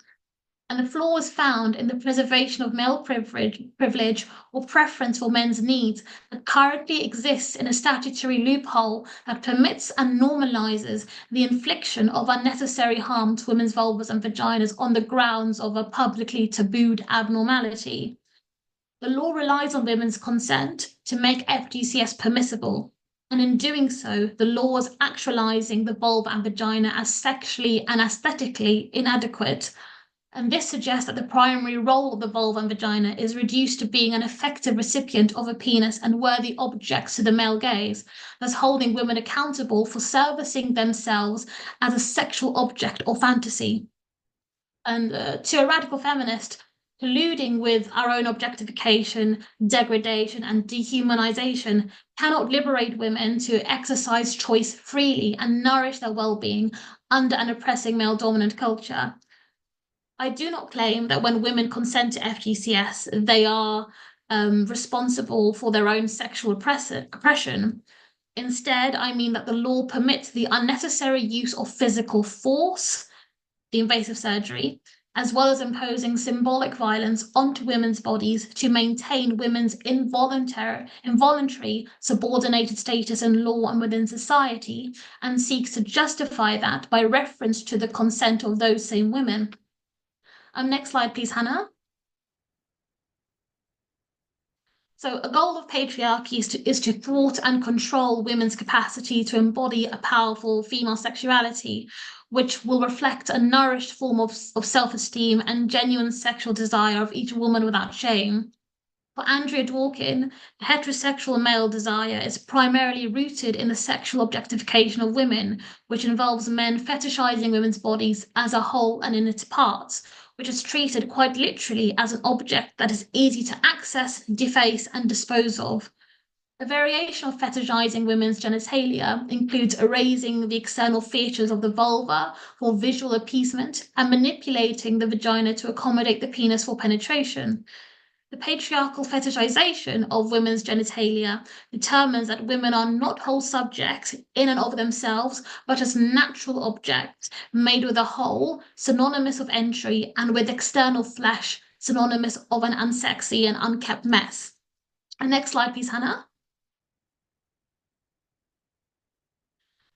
And the flaw is found in the preservation of male privilege or preference for men's needs that currently exists in a statutory loophole that permits and normalizes the infliction of unnecessary harm to women's vulvas and vaginas on the grounds of a publicly tabooed abnormality. The law relies on women's consent to make FGCS permissible, and in doing so, the law is actualizing the vulva and vagina as sexually and aesthetically inadequate. And this suggests that the primary role of the vulva and vagina is reduced to being an effective recipient of a penis and worthy objects to the male gaze, thus holding women accountable for servicing themselves as a sexual object or fantasy. And to a radical feminist, colluding with our own objectification, degradation, and dehumanization cannot liberate women to exercise choice freely and nourish their well-being under an oppressing male-dominant culture. I do not claim that when women consent to FGCS, they are responsible for their own sexual oppression. Instead, I mean that the law permits the unnecessary use of physical force, the invasive surgery, as well as imposing symbolic violence onto women's bodies to maintain women's involuntary subordinated status in law and within society, and seeks to justify that by reference to the consent of those same women. Next slide, please, Hannah. So a goal of patriarchy is to thwart and control women's capacity to embody a powerful female sexuality, which will reflect a nourished form of self-esteem and genuine sexual desire of each woman without shame. For Andrea Dworkin, heterosexual male desire is primarily rooted in the sexual objectification of women, which involves men fetishizing women's bodies as a whole and in its parts, which is treated quite literally as an object that is easy to access, deface, and dispose of. A variation of fetishizing women's genitalia includes erasing the external features of the vulva for visual appeasement and manipulating the vagina to accommodate the penis for penetration. The patriarchal fetishization of women's genitalia determines that women are not whole subjects in and of themselves, but as natural objects made with a whole, synonymous of entry, and with external flesh, synonymous of an unsexy and unkept mess. And next slide, please, Hannah.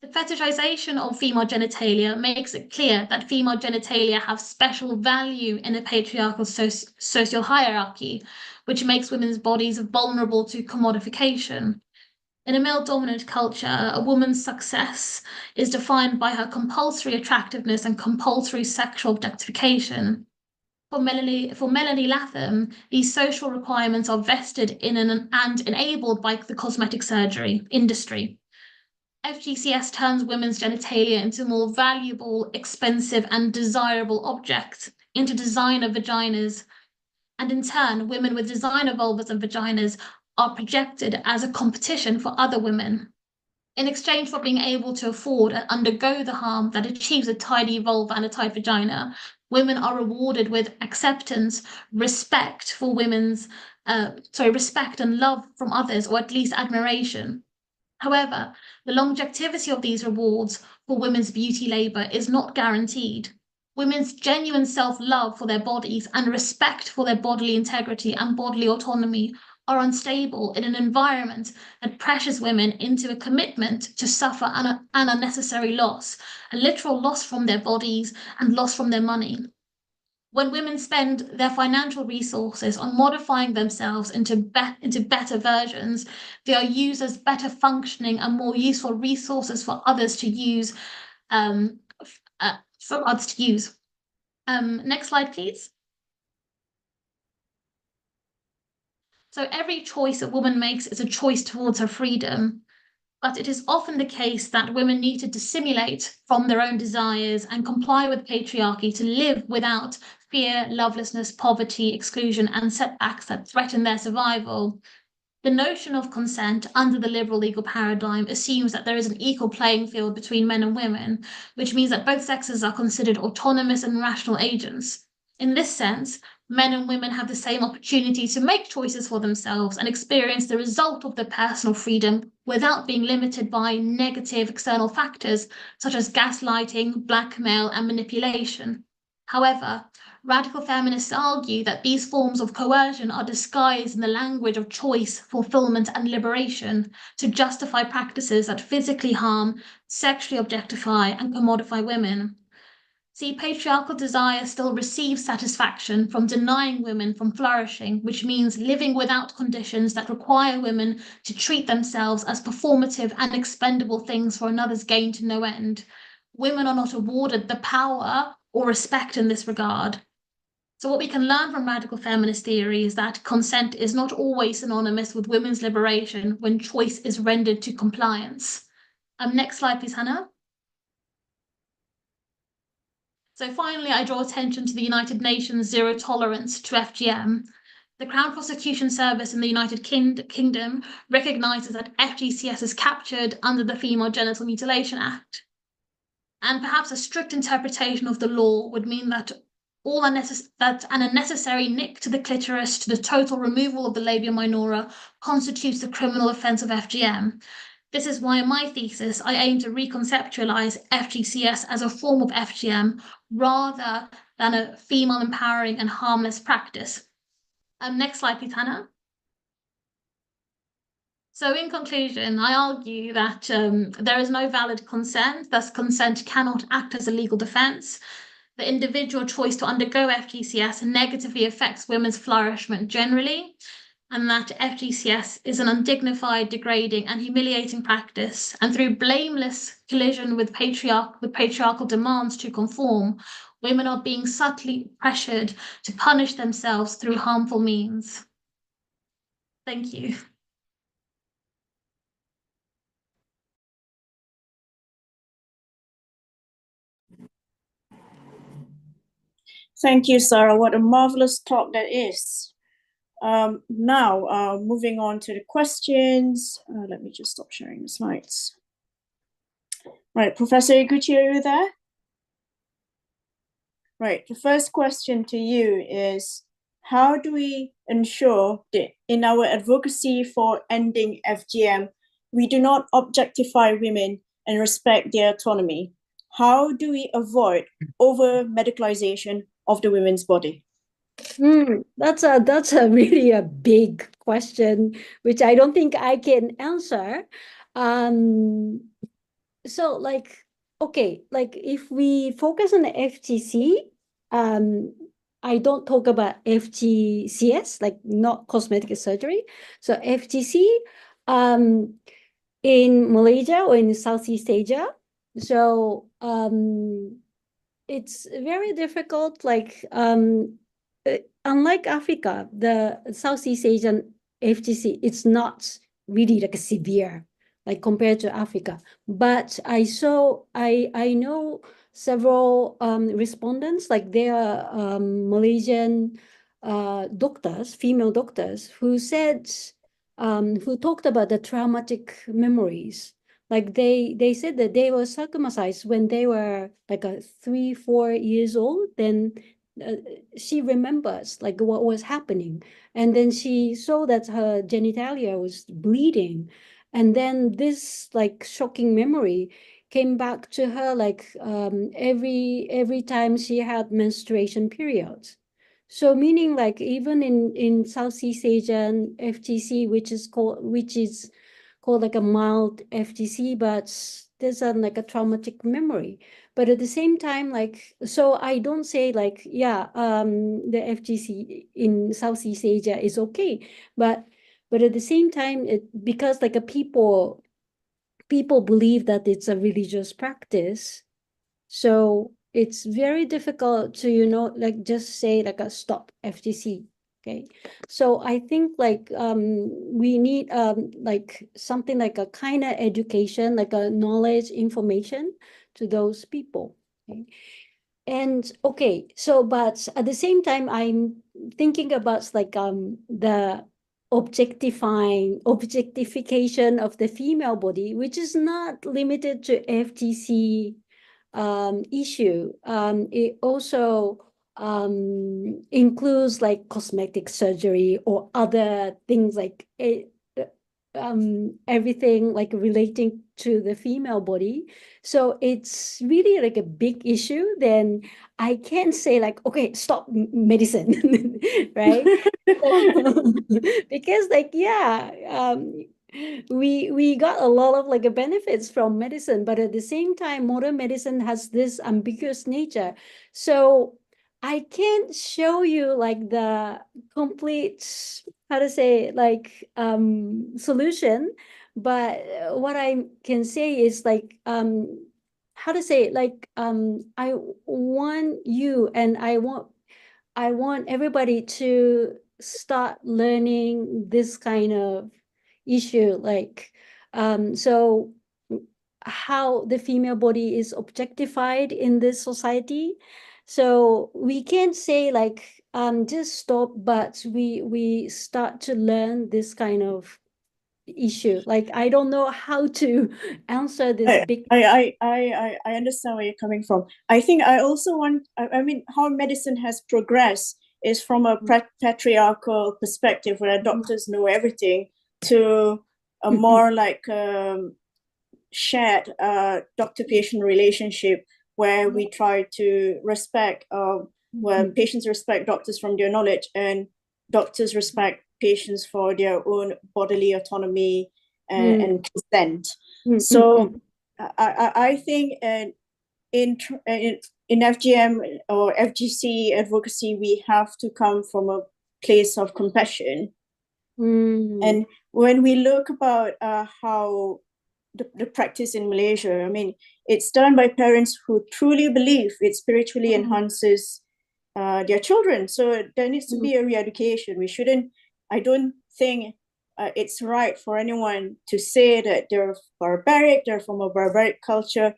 The fetishization of female genitalia makes it clear that female genitalia have special value in a patriarchal social hierarchy, which makes women's bodies vulnerable to commodification. In a male-dominant culture, a woman's success is defined by her compulsory attractiveness and compulsory sexual objectification. For Melanie Latham, these social requirements are vested in and enabled by the cosmetic surgery industry. FGCS turns women's genitalia into more valuable, expensive, and desirable objects, into designer vaginas. And in turn, women with designer vulvas and vaginas are projected as a competition for other women. In exchange for being able to afford and undergo the harm that achieves a tidy vulva and a tight vagina, women are rewarded with acceptance, respect for respect and love from others, or at least admiration. However, the longevity of these rewards for women's beauty labour is not guaranteed. Women's genuine self-love for their bodies and respect for their bodily integrity and bodily autonomy are unstable in an environment that pressures women into a commitment to suffer an unnecessary loss, a literal loss from their bodies and loss from their money. When women spend their financial resources on modifying themselves into better versions, they are used as better functioning and more useful resources for others to use. Next slide, please. So every choice a woman makes is a choice towards her freedom. But it is often the case that women need to dissimulate from their own desires and comply with patriarchy to live without fear, lovelessness, poverty, exclusion, and setbacks that threaten their survival. The notion of consent under the liberal legal paradigm assumes that there is an equal playing field between men and women, which means that both sexes are considered autonomous and rational agents. In this sense, men and women have the same opportunity to make choices for themselves and experience the result of their personal freedom without being limited by negative external factors such as gaslighting, blackmail, and manipulation. However, radical feminists argue that these forms of coercion are disguised in the language of choice, fulfillment, and liberation to justify practices that physically harm, sexually objectify, and commodify women. See, patriarchal desire still receives satisfaction from denying women from flourishing, which means living without conditions that require women to treat themselves as performative and expendable things for another's gain to no end. Women are not awarded the power or respect in this regard. So what we can learn from radical feminist theory is that consent is not always synonymous with women's liberation when choice is rendered to compliance. Next slide, please, Hannah. So finally, I draw attention to the United Nations zero tolerance to FGM. The Crown Prosecution Service in the United Kingdom recognises that FGCS is captured under the Female Genital Mutilation Act. And perhaps a strict interpretation of the law would mean that an unnecessary nick to the clitoris to the total removal of the labia minora constitutes the criminal offence of FGM. This is why in my thesis, I aim to reconceptualize FGCS as a form of FGM rather than a female empowering and harmless practice. Next slide, please, Hannah. So in conclusion, I argue that there is no valid consent, thus consent cannot act as a legal defence. The individual choice to undergo FGCS negatively affects women's flourishment generally, and that FGCS is an undignified, degrading, and humiliating practice, and through blameless collision with patriarchal demands to conform, women are being subtly pressured to punish themselves through harmful means. Thank you. Thank you, Sarah. What a marvelous talk that is. Now, moving on to the questions. Let me just stop sharing the slides. Right, Professor Iguchi, are you there? Right, the first question to you is, how do we ensure that in our advocacy for ending FGM, we do not objectify women and respect their autonomy? How do we avoid over-medicalization of the women's body? That's a really a big question, which I don't think I can answer. So like, okay, like if we focus on the FTC, I don't talk about FGCS, like not cosmetic surgery. So FTC, in Malaysia or in Southeast Asia. So it's very difficult, like unlike Africa, the Southeast Asian FGC, it's not really like a severe, like compared to Africa. But I know several respondents, like they are Malaysian doctors, female doctors, who said, who talked about the traumatic memories. Like they said that they were circumcised when they were like 3-4 years old. Then she remembers like what was happening, and then she saw that her genitalia was bleeding, and then this like shocking memory came back to her, like every time she had menstruation periods. So meaning like even in Southeast Asian FTC, which is called like a mild FTC, but there's like a traumatic memory. But at the same time, like, so I don't say like, yeah, the FGC in Southeast Asia is okay, but at the same time, because like a people believe that it's a religious practice, so it's very difficult to, like just say like a stop FTC. Okay, so I think like we need like something like a kind of education, like a knowledge information to those people. Okay, and okay, so but at the same time, I'm thinking about like the objectification of the female body, which is not limited to FTC issue. It also includes like cosmetic surgery or other things like everything like relating to the female body. So it's really like a big issue. Then I can't say like, okay, stop medicine, right? Because like, yeah, we got a lot of like benefits from medicine, but at the same time, modern medicine has this ambiguous nature. So I can't show you like the complete, how to say, like solution, but what I can say is like how to say, like I want you and I want everybody to start learning this kind of issue, like so how the female body is objectified in this society. So we can't say like just stop, but we start to learn this kind of issue. Like I don't know how to answer this big. I understand where you're coming from. I think I also want, I mean, how medicine has progressed is from a patriarchal perspective where doctors know everything to a more like shared doctor-patient relationship where we try to respect, where patients respect doctors from their knowledge and doctors respect patients for their own bodily autonomy and consent. So I think in FGM or FGC advocacy, we have to come from a place of compassion And when we look about how the practice in Malaysia, I mean, it's done by parents who truly believe it spiritually enhances their children. So there needs to be a re-education. We shouldn't, I don't think it's right for anyone to say that they're barbaric, they're from a barbaric culture.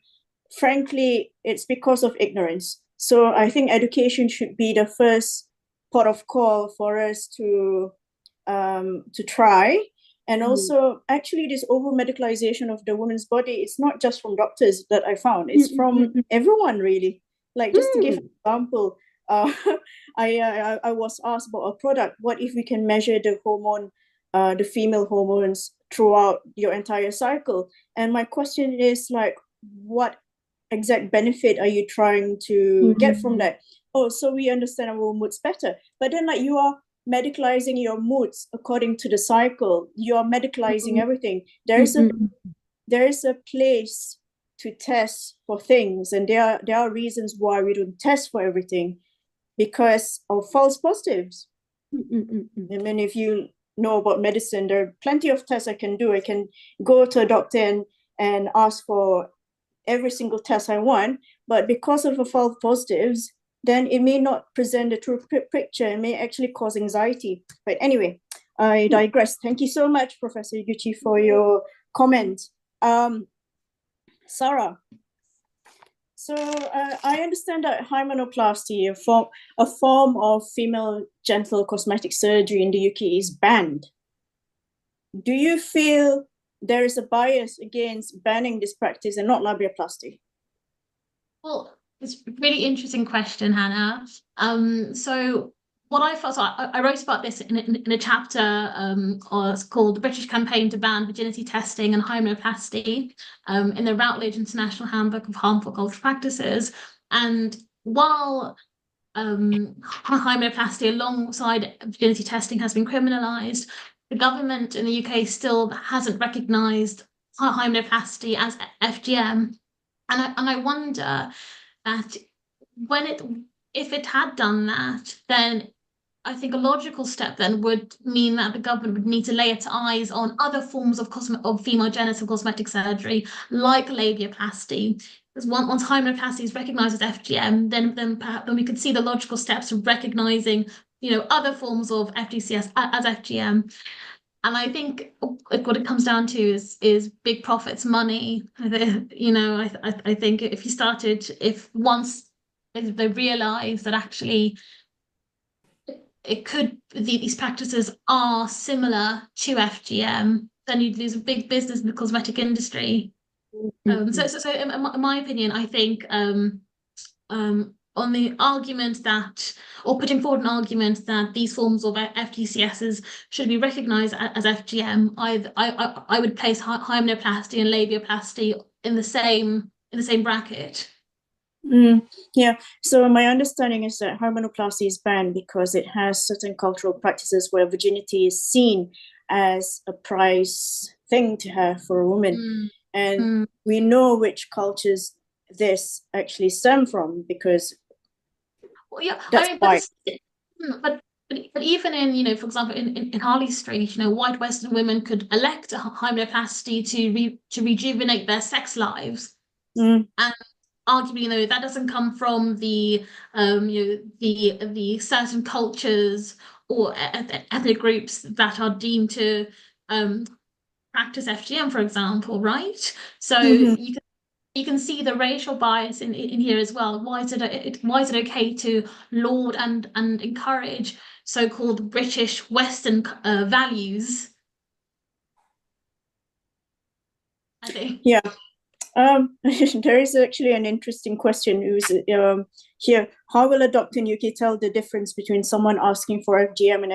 Frankly, it's because of ignorance. So I think education should be the first port of call for us to try. And also, actually, this over medicalization of the woman's body, it's not just from doctors that I found, it's from everyone, really. Like, just to give an example, I was asked about a product. What if we can measure the hormone, the female hormones throughout your entire cycle? And my question is, like, what exact benefit are you trying to get from that? Oh, so we understand our moods better. But then, like, you are medicalizing your moods according to the cycle. You are medicalizing everything. There is a place to test for things, and there are reasons why we don't test for everything, because of false positives. I mean, if you know about medicine, there are plenty of tests I can do. I can go to a doctor and ask for every single test I want, but because of the false positives, then it may not present the true picture. It may actually cause anxiety. But anyway, I digress. Thank you so much, Professor Iguchi, for your comment. Sarah, so I understand that hymenoplasty, a form of female genital cosmetic surgery in the UK, is banned. Do you feel there is a bias against banning this practice and not labiaplasty? Well, it's a really interesting question, Hannah. So what I felt, so I wrote about this in a chapter it's called The British Campaign to Ban Virginity Testing and Hymenoplasty in the Routledge International Handbook of Harmful Cultural Practices. And while hymenoplasty alongside virginity testing has been criminalised, the government in the UK still hasn't recognised hymenoplasty as FGM. And I wonder that if it had done that, then I think a logical step then would mean that the government would need to lay its eyes on other forms of female genital cosmetic surgery, like labiaplasty. Because once hymenoplasty is recognised as FGM, then we could see the logical steps of recognising, other forms of FGCS as FGM. And I think what it comes down to is big profits, money. I think if once they realise that actually these practices are similar to FGM, then you'd lose a big business in the cosmetic industry. So in my opinion, I think on the argument that, or putting forward an argument that these forms of FGCSs should be recognised as FGM, I would place hymenoplasty and labiaplasty in the same bracket. Yeah, so my understanding is that hymenoplasty is banned because it has certain cultural practices where virginity is seen as a prized thing to have for a woman. And we know which cultures this actually stem from, because but even in, for example, in Harley Street, white Western women could elect a hymenoplasty to rejuvenate their sex lives. And arguably, that doesn't come from the certain cultures or ethnic groups that are deemed to practice FGM, for example, right? So you can see the racial bias in here as well. Why is it okay to laud and encourage so-called British Western values? I think. Yeah. There is actually an interesting question here. How will a doctor in UK tell the difference between someone asking for FGM and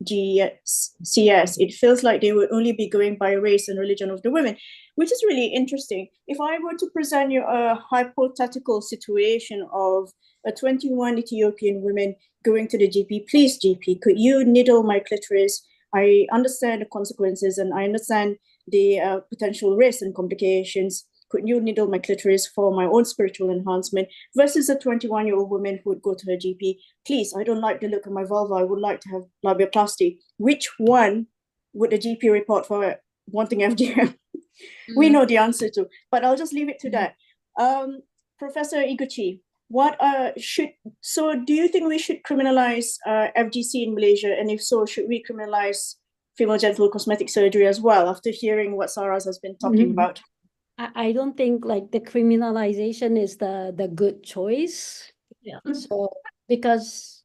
FGCS? It feels like they would only be going by race and religion of the women, which is really interesting. If I were to present you a hypothetical situation of a 21 Ethiopian woman going to the GP, please GP, could you needle my clitoris? I understand the consequences and I understand the potential risks and complications. Could you needle my clitoris for my own spiritual enhancement? Versus a 21-year-old woman who would go to her GP, please, I don't like the look of my vulva, I would like to have labiaplasty. Which one would the GP report for wanting FGM? We know the answer to, but I'll just leave it to that. Professor Iguchi, do you think we should criminalize FGC in Malaysia? And if so, should we criminalize female genital cosmetic surgery as well, after hearing what Sarah has been talking about? I don't think like the criminalization is the good choice. Yeah. So because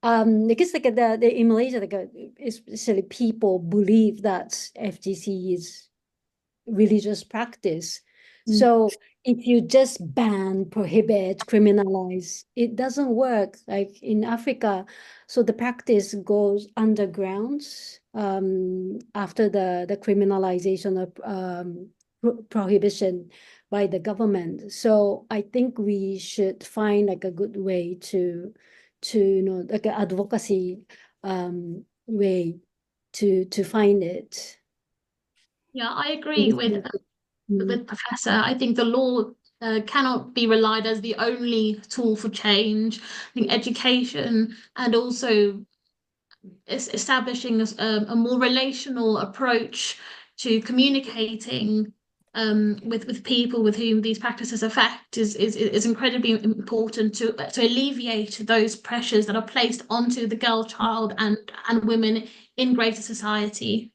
because like in Malaysia, like especially people believe that FGC is religious practice. So if you just ban, prohibit, criminalize, it doesn't work like in Africa. So the practice goes underground after the criminalization of prohibition by the government. So I think we should find like a good way to like an advocacy way to find it. Yeah, I agree with Professor. I think the law cannot be relied as the only tool for change. I think education and also establishing a more relational approach to communicating with people with whom these practices affect is incredibly important to alleviate those pressures that are placed onto the girl child and women in greater society.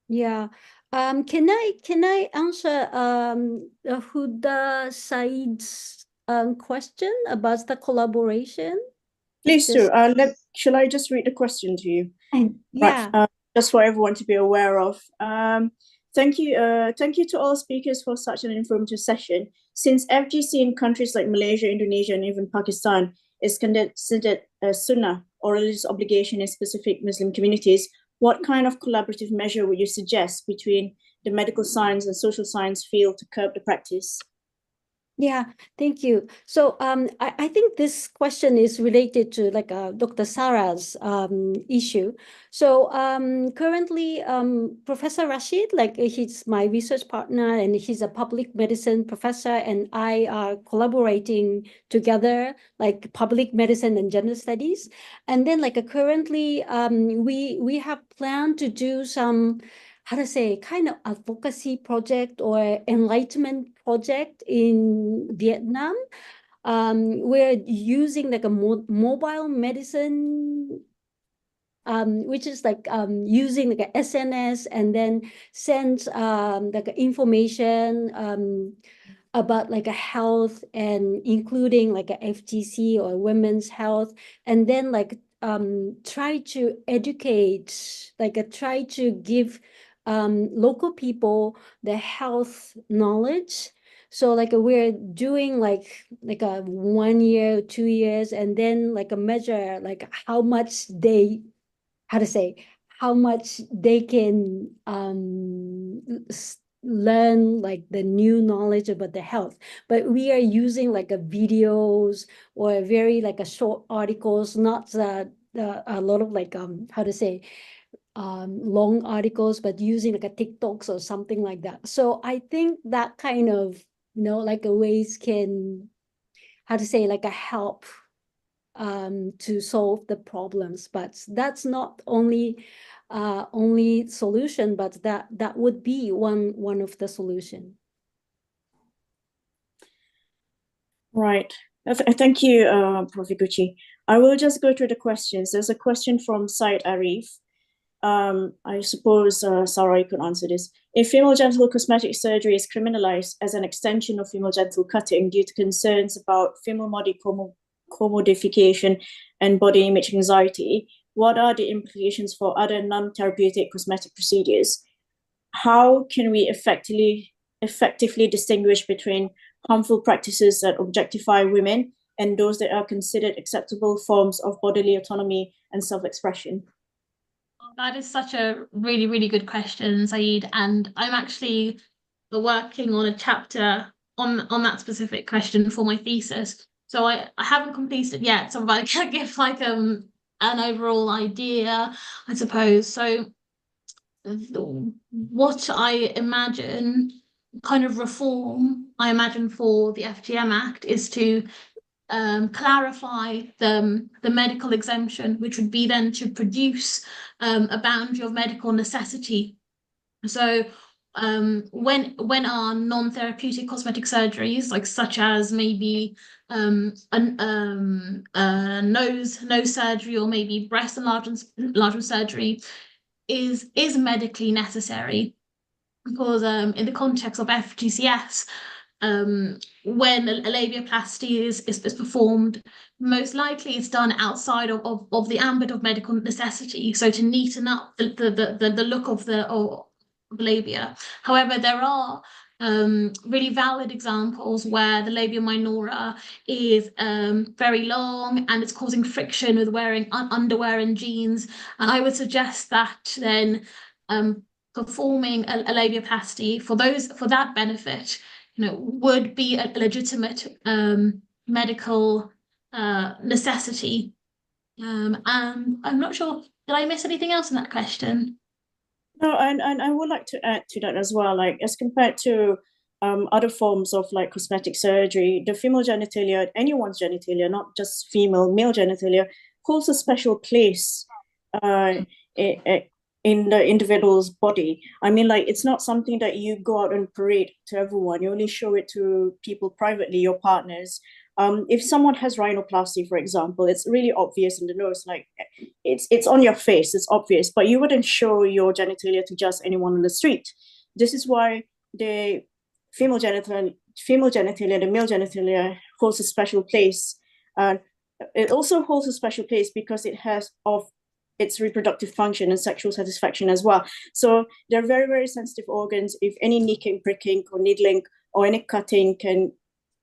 Yeah. Can I answer Huda Said's question about the collaboration? Please do. Shall I just read the question to you? Yeah. Right, just for everyone to be aware of. Thank you to all speakers for such an informative session. Since FGC in countries like Malaysia, Indonesia, and even Pakistan is considered a sunnah or religious obligation in specific Muslim communities, what kind of collaborative measure would you suggest between the medical science and social science field to curb the practice? Yeah, thank you. So I think this question is related to like Dr. Sarah's issue. So currently Professor Rashid, like he's my research partner and he's a public medicine professor, and I are collaborating together like public medicine and gender studies. And then like currently we have planned to do some how to say kind of advocacy project or enlightenment project in Vietnam. We're using like a mobile medicine which is like using like a SNS and then send like information about like a health and including like a FGC or women's health, and then like try to educate, like try to give local people the health knowledge. So like we're doing like a 1 year, 2 years, and then like a measure like how much they how to say how much they can learn like the new knowledge about the health. But we are using like a videos or very like a short articles, not a lot of like how to say long articles, but using like a TikToks or something like that. So I think that kind of like a ways can how to say like a help to solve the problems. But that's not only solution, but that would be one of the solution. Right. Thank you, Prof. Iguchi. I will just go through the questions. There's a question from Said Arif. I suppose, Sarah, you could answer this. If female genital cosmetic surgery is criminalized as an extension of female genital cutting due to concerns about female body commodification and body image anxiety, what are the implications for other non-therapeutic cosmetic procedures? How can we effectively distinguish between harmful practices that objectify women and those that are considered acceptable forms of bodily autonomy and self-expression? That is such a really, really good question, Saeed. And I'm actually working on a chapter on that specific question for my thesis. So I haven't completed it yet, so I can give like an overall idea, I suppose. So what I imagine kind of reform I imagine for the FGM Act is to clarify the medical exemption, which would be then to produce a boundary of medical necessity. So when our non-therapeutic cosmetic surgeries, like such as maybe nose surgery or maybe breast enlargement surgery is medically necessary, because in the context of FGCS, when a labiaplasty is performed, most likely it's done outside of the ambit of medical necessity, so to neaten up the look of the labia. However, there are really valid examples where the labia minora is very long and it's causing friction with wearing underwear and jeans, and I would suggest that then performing a labiaplasty for that benefit, would be a legitimate medical necessity. And I'm not sure, did I miss anything else in that question? No, and I would like to add to that as well, like as compared to other forms of like cosmetic surgery, the female genitalia, anyone's genitalia, not just male genitalia, holds a special place in the individual's body. I mean, like, it's not something that you go out and parade to everyone. You only show it to people privately, your partners. If someone has rhinoplasty, for example, it's really obvious in the nose, like it's on your face, it's obvious, but you wouldn't show your genitalia to just anyone on the street. This is why the female genitalia, the male genitalia holds a special place. It also holds a special place because it has of its reproductive function and sexual satisfaction as well. So they're very, very sensitive organs. If any nicking, pricking, or needling, or any cutting can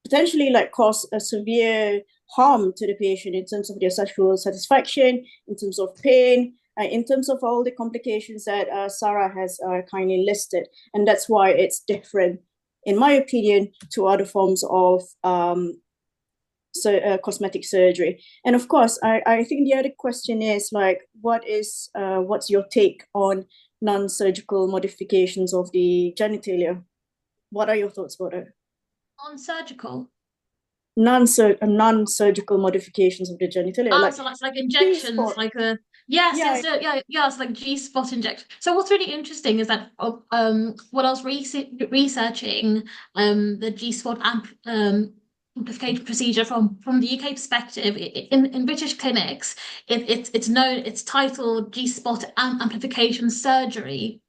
potentially like cause a severe harm to the patient in terms of their sexual satisfaction, in terms of pain, in terms of all the complications that Sarah has kindly listed. And that's why it's different, in my opinion, to other forms of cosmetic surgery. And of course, I think the other question is like, what's your take on non-surgical modifications of the genitalia? What are your thoughts about it? Non-surgical? Non-surgical modifications of the genitalia. So like injections, like it's like G-spot injection. So what's really interesting is that what I was researching, the G-spot amplification procedure from the UK perspective, in British clinics, it's titled G-spot amplification surgery,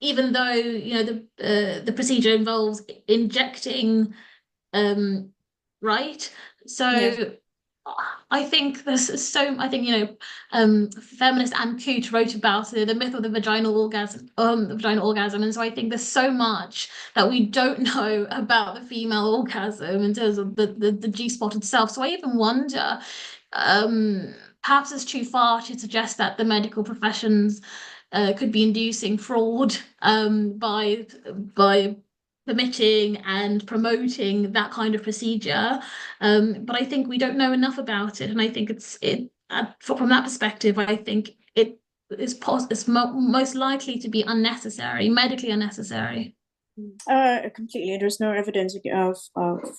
even though the procedure involves injecting, right? So Yeah. I think feminist Anne Coote wrote about the myth of the vaginal orgasm, and so I think there's so much that we don't know about the female orgasm in terms of the G-spot itself. So I even wonder, perhaps it's too far to suggest that the medical professions could be inducing fraud by permitting and promoting that kind of procedure, but I think we don't know enough about it, and I think from that perspective, I think it's most likely to be unnecessary, medically unnecessary. Completely. There's no evidence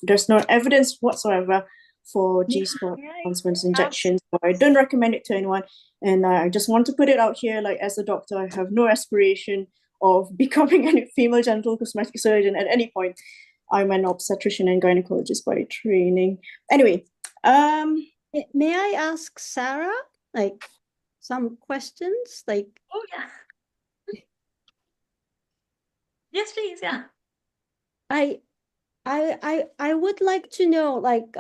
there's no evidence whatsoever for G-spot enhancements injections. I don't recommend it to anyone, and I just want to put it out here, like, as a doctor, I have no aspiration of becoming a female genital cosmetic surgeon at any point. I'm an obstetrician and gynecologist by training. Anyway, may I ask Sarah like some questions? Like, oh yeah, yes, please, yeah. I would like to know, like,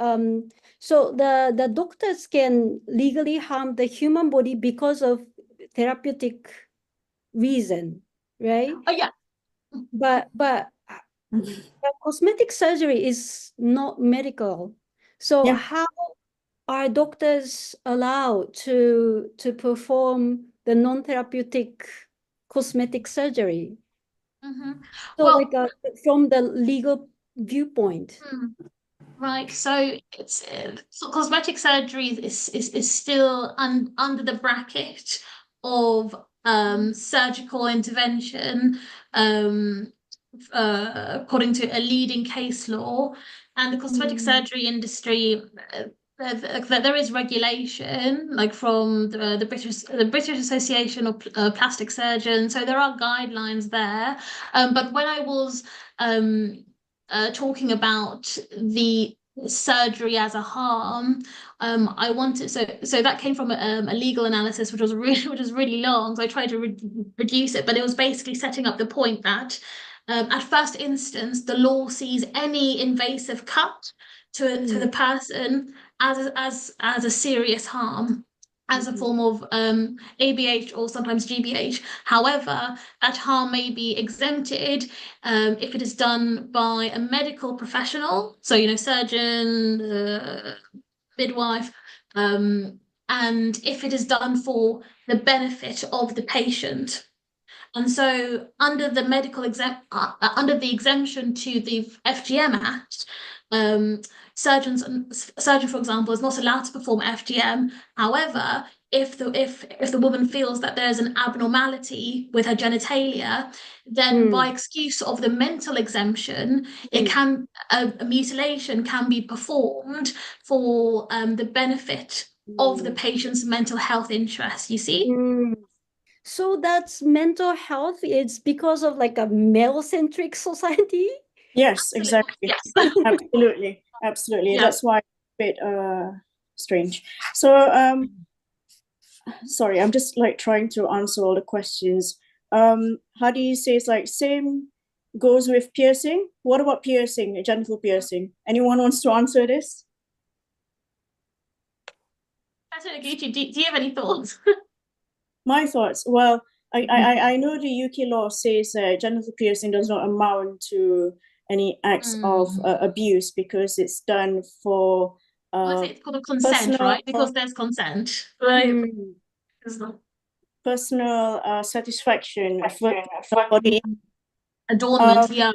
so the doctors can legally harm the human body because of therapeutic reason, right? Oh yeah. But the cosmetic surgery is not medical. So Yeah. how are doctors allowed to perform the non-therapeutic cosmetic surgery? So Well, like from the legal viewpoint. right, so it's cosmetic surgery is still under the bracket of surgical intervention, according to a leading case law. And the cosmetic surgery industry, there is regulation, like from the British Association of Plastic Surgeons. So there are guidelines there. But when I was talking about the surgery as a harm, I wanted so that came from a legal analysis, which was really long. So I tried to reduce it, but it was basically setting up the point that at first instance, the law sees any invasive cut to the person as a serious harm, as a form of ABH or sometimes GBH. However, that harm may be exempted if it is done by a medical professional, so surgeon, midwife, and if it is done for the benefit of the patient. And so, under the under the exemption to the FGM Act, surgeon, for example, is not allowed to perform FGM. However, if the woman feels that there's an abnormality with her genitalia, then by excuse of the mental exemption, it can a mutilation can be performed for the benefit of the patient's mental health interests. You see. So that's mental health. It's because of like a male-centric society. Yes, Absolutely. exactly. Yes. Absolutely. Yeah. That's why it's a bit strange. So sorry, I'm just like trying to answer all the questions. How do you say it's like same goes with piercing? What about piercing, genital piercing? Anyone wants to answer this? Do you have any thoughts? My thoughts. Well, I know the UK law says genital piercing does not amount to any acts of abuse because it's done for It's called a consent, personal, right? Because there's consent, right? personal satisfaction for body, Adornment, yeah.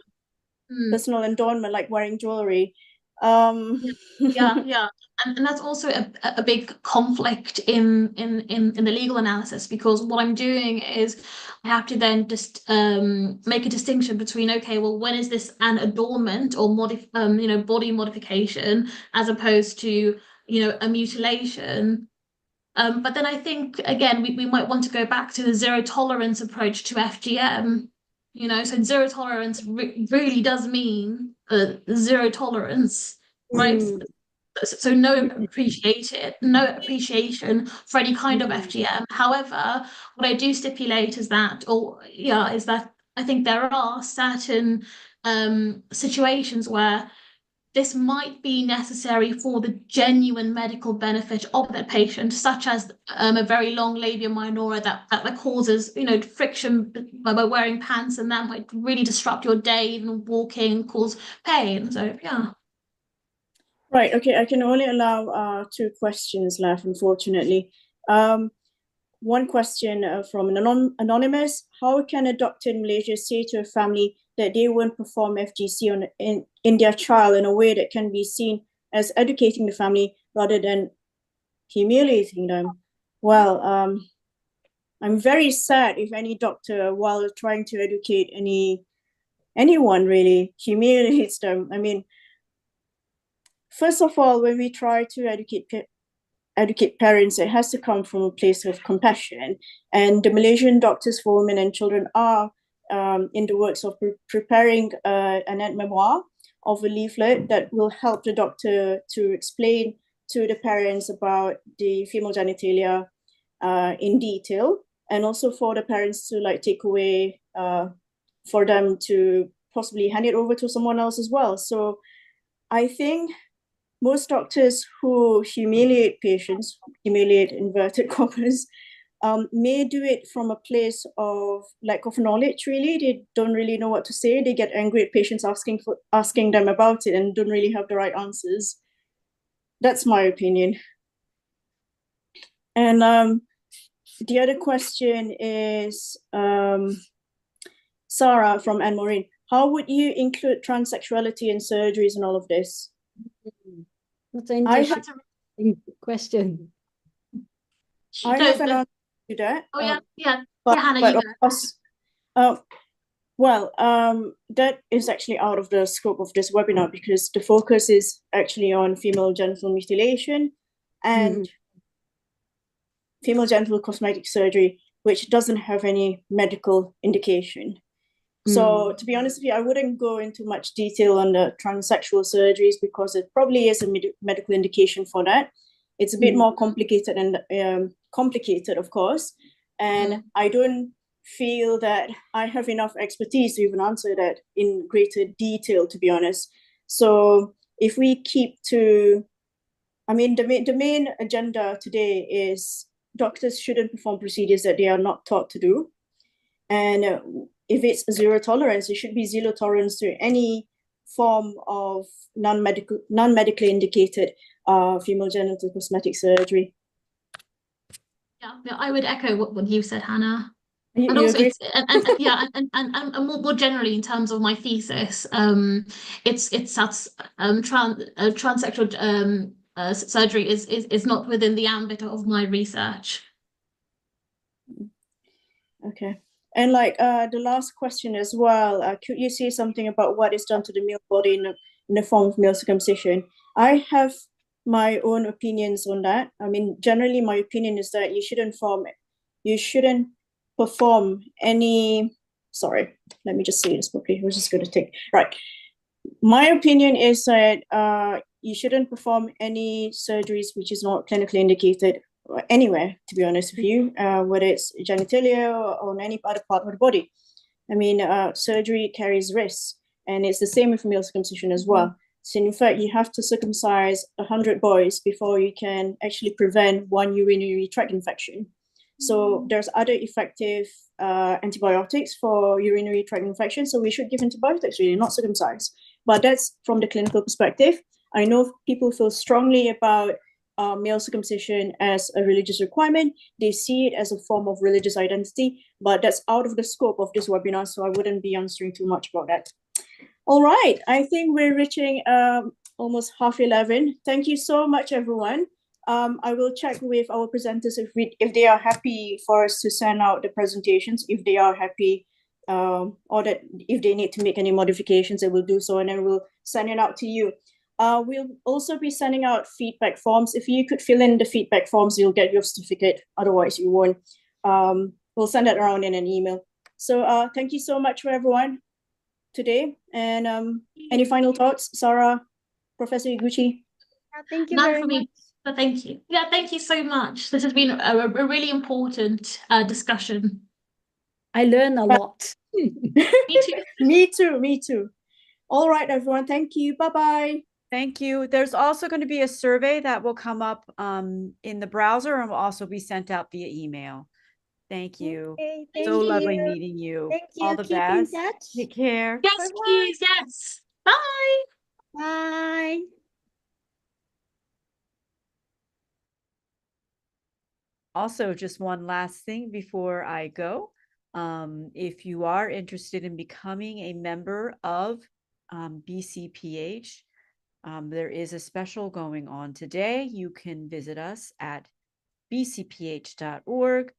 personal adornment like wearing jewelry. Yeah. And that's also a big conflict in the legal analysis, because what I'm doing is I have to then just make a distinction between, okay, well, when is this an adornment or body modification as opposed to a mutilation. But then I think again we might want to go back to the zero tolerance approach to FGM. So zero tolerance really does mean zero tolerance, right? So no appreciation for any kind of FGM. However, what I do stipulate is that, I think there are certain situations where this might be necessary for the genuine medical benefit of that patient, such as a very long labia minora that causes friction by wearing pants, and that might really disrupt your day, even walking, cause pain. So yeah. Right. Okay. I can only allow 2 questions left, unfortunately. One question from an anonymous: how can a doctor in Malaysia say to a family that they won't perform FGC in their child in a way that can be seen as educating the family rather than humiliating them? Well, I'm very sad if any doctor, while trying to educate anyone, really humiliates them. I mean, first of all, when we try to educate parents, it has to come from a place of compassion. And the Malaysian Doctors for Women and Children are in the works of preparing an aide-memoire of a leaflet that will help the doctor to explain to the parents about the female genitalia in detail, and also for the parents to like take away, for them to possibly hand it over to someone else as well. So I think most doctors who humiliate patients, humiliate inverted commas, may do it from a place of lack of knowledge, really. They don't really know what to say. They get angry at patients asking them about it and don't really have the right answers. That's my opinion. And the other question is, Sarah from Anne Maureen, how would you include transsexuality in surgeries and all of this? That's an interesting question. I have an answer to that. Oh yeah, but Hannah, but you of go. course, Well, that is actually out of the scope of this webinar because the focus is actually on female genital mutilation and female genital cosmetic surgery, which doesn't have any medical indication. So to be honest with you, I wouldn't go into much detail on the transsexual surgeries because it probably is a medical indication for that. It's a bit more complicated and complicated, of course. And I don't feel that I have enough expertise to even answer that in greater detail, to be honest. So if we keep to, I mean, the main agenda today is doctors shouldn't perform procedures that they are not taught to do. And if it's zero tolerance, it should be zero tolerance to any form of non-medically indicated female genital cosmetic surgery. Yeah, I would echo what you said, Hannah. You And also, agree? and more generally in terms of my thesis, it's that's transsexual surgery is not within the ambit of my research. Okay. And like the last question as well, could you say something about what is done to the male body in the form of male circumcision? I have my own opinions on that. I mean, generally, my opinion is that you shouldn't perform any. Sorry, let me just say this properly. We're just going to take right. My opinion is that you shouldn't perform any surgeries which is not clinically indicated anywhere, to be honest with you, whether it's genitalia or on any other part of the body. I mean, surgery carries risks, and it's the same with male circumcision as well. So in fact, you have to circumcise 100 boys before you can actually prevent one urinary tract infection. So there's other effective antibiotics for urinary tract infection. So we should give antibiotics, really, not circumcise. But that's from the clinical perspective. I know people feel strongly about male circumcision as a religious requirement. They see it as a form of religious identity, but that's out of the scope of this webinar, so I wouldn't be answering too much about that. All right, I think we're reaching almost 11:30. Thank you so much, everyone. I will check with our presenters if they are happy for us to send out the presentations, if they are happy, or that if they need to make any modifications, they will do so, and then we'll send it out to you. We'll also be sending out feedback forms. If you could fill in the feedback forms, you'll get your certificate. Otherwise, you won't. We'll send it around in an email. So thank you so much for everyone today. And any final thoughts, Sarah, Professor Iguchi? Thank you None very for me, much. but thank you. Yeah, thank you so much. This has been a really important discussion. I learn a lot. Me too. Me too, me too. All right, everyone. Thank you. Bye-bye. Thank you. There's also going to be a survey that will come up in the browser and will also be sent out via email. Thank you. Okay, So thank lovely you. meeting you. Thank you. All the Keep in best. touch. Take care. Yes, Bye-bye. please. Yes. Bye. Bye. Also, just one last thing before I go. If you are interested in becoming a member of BCPH, there is a special going on today. You can visit us at bcph.org/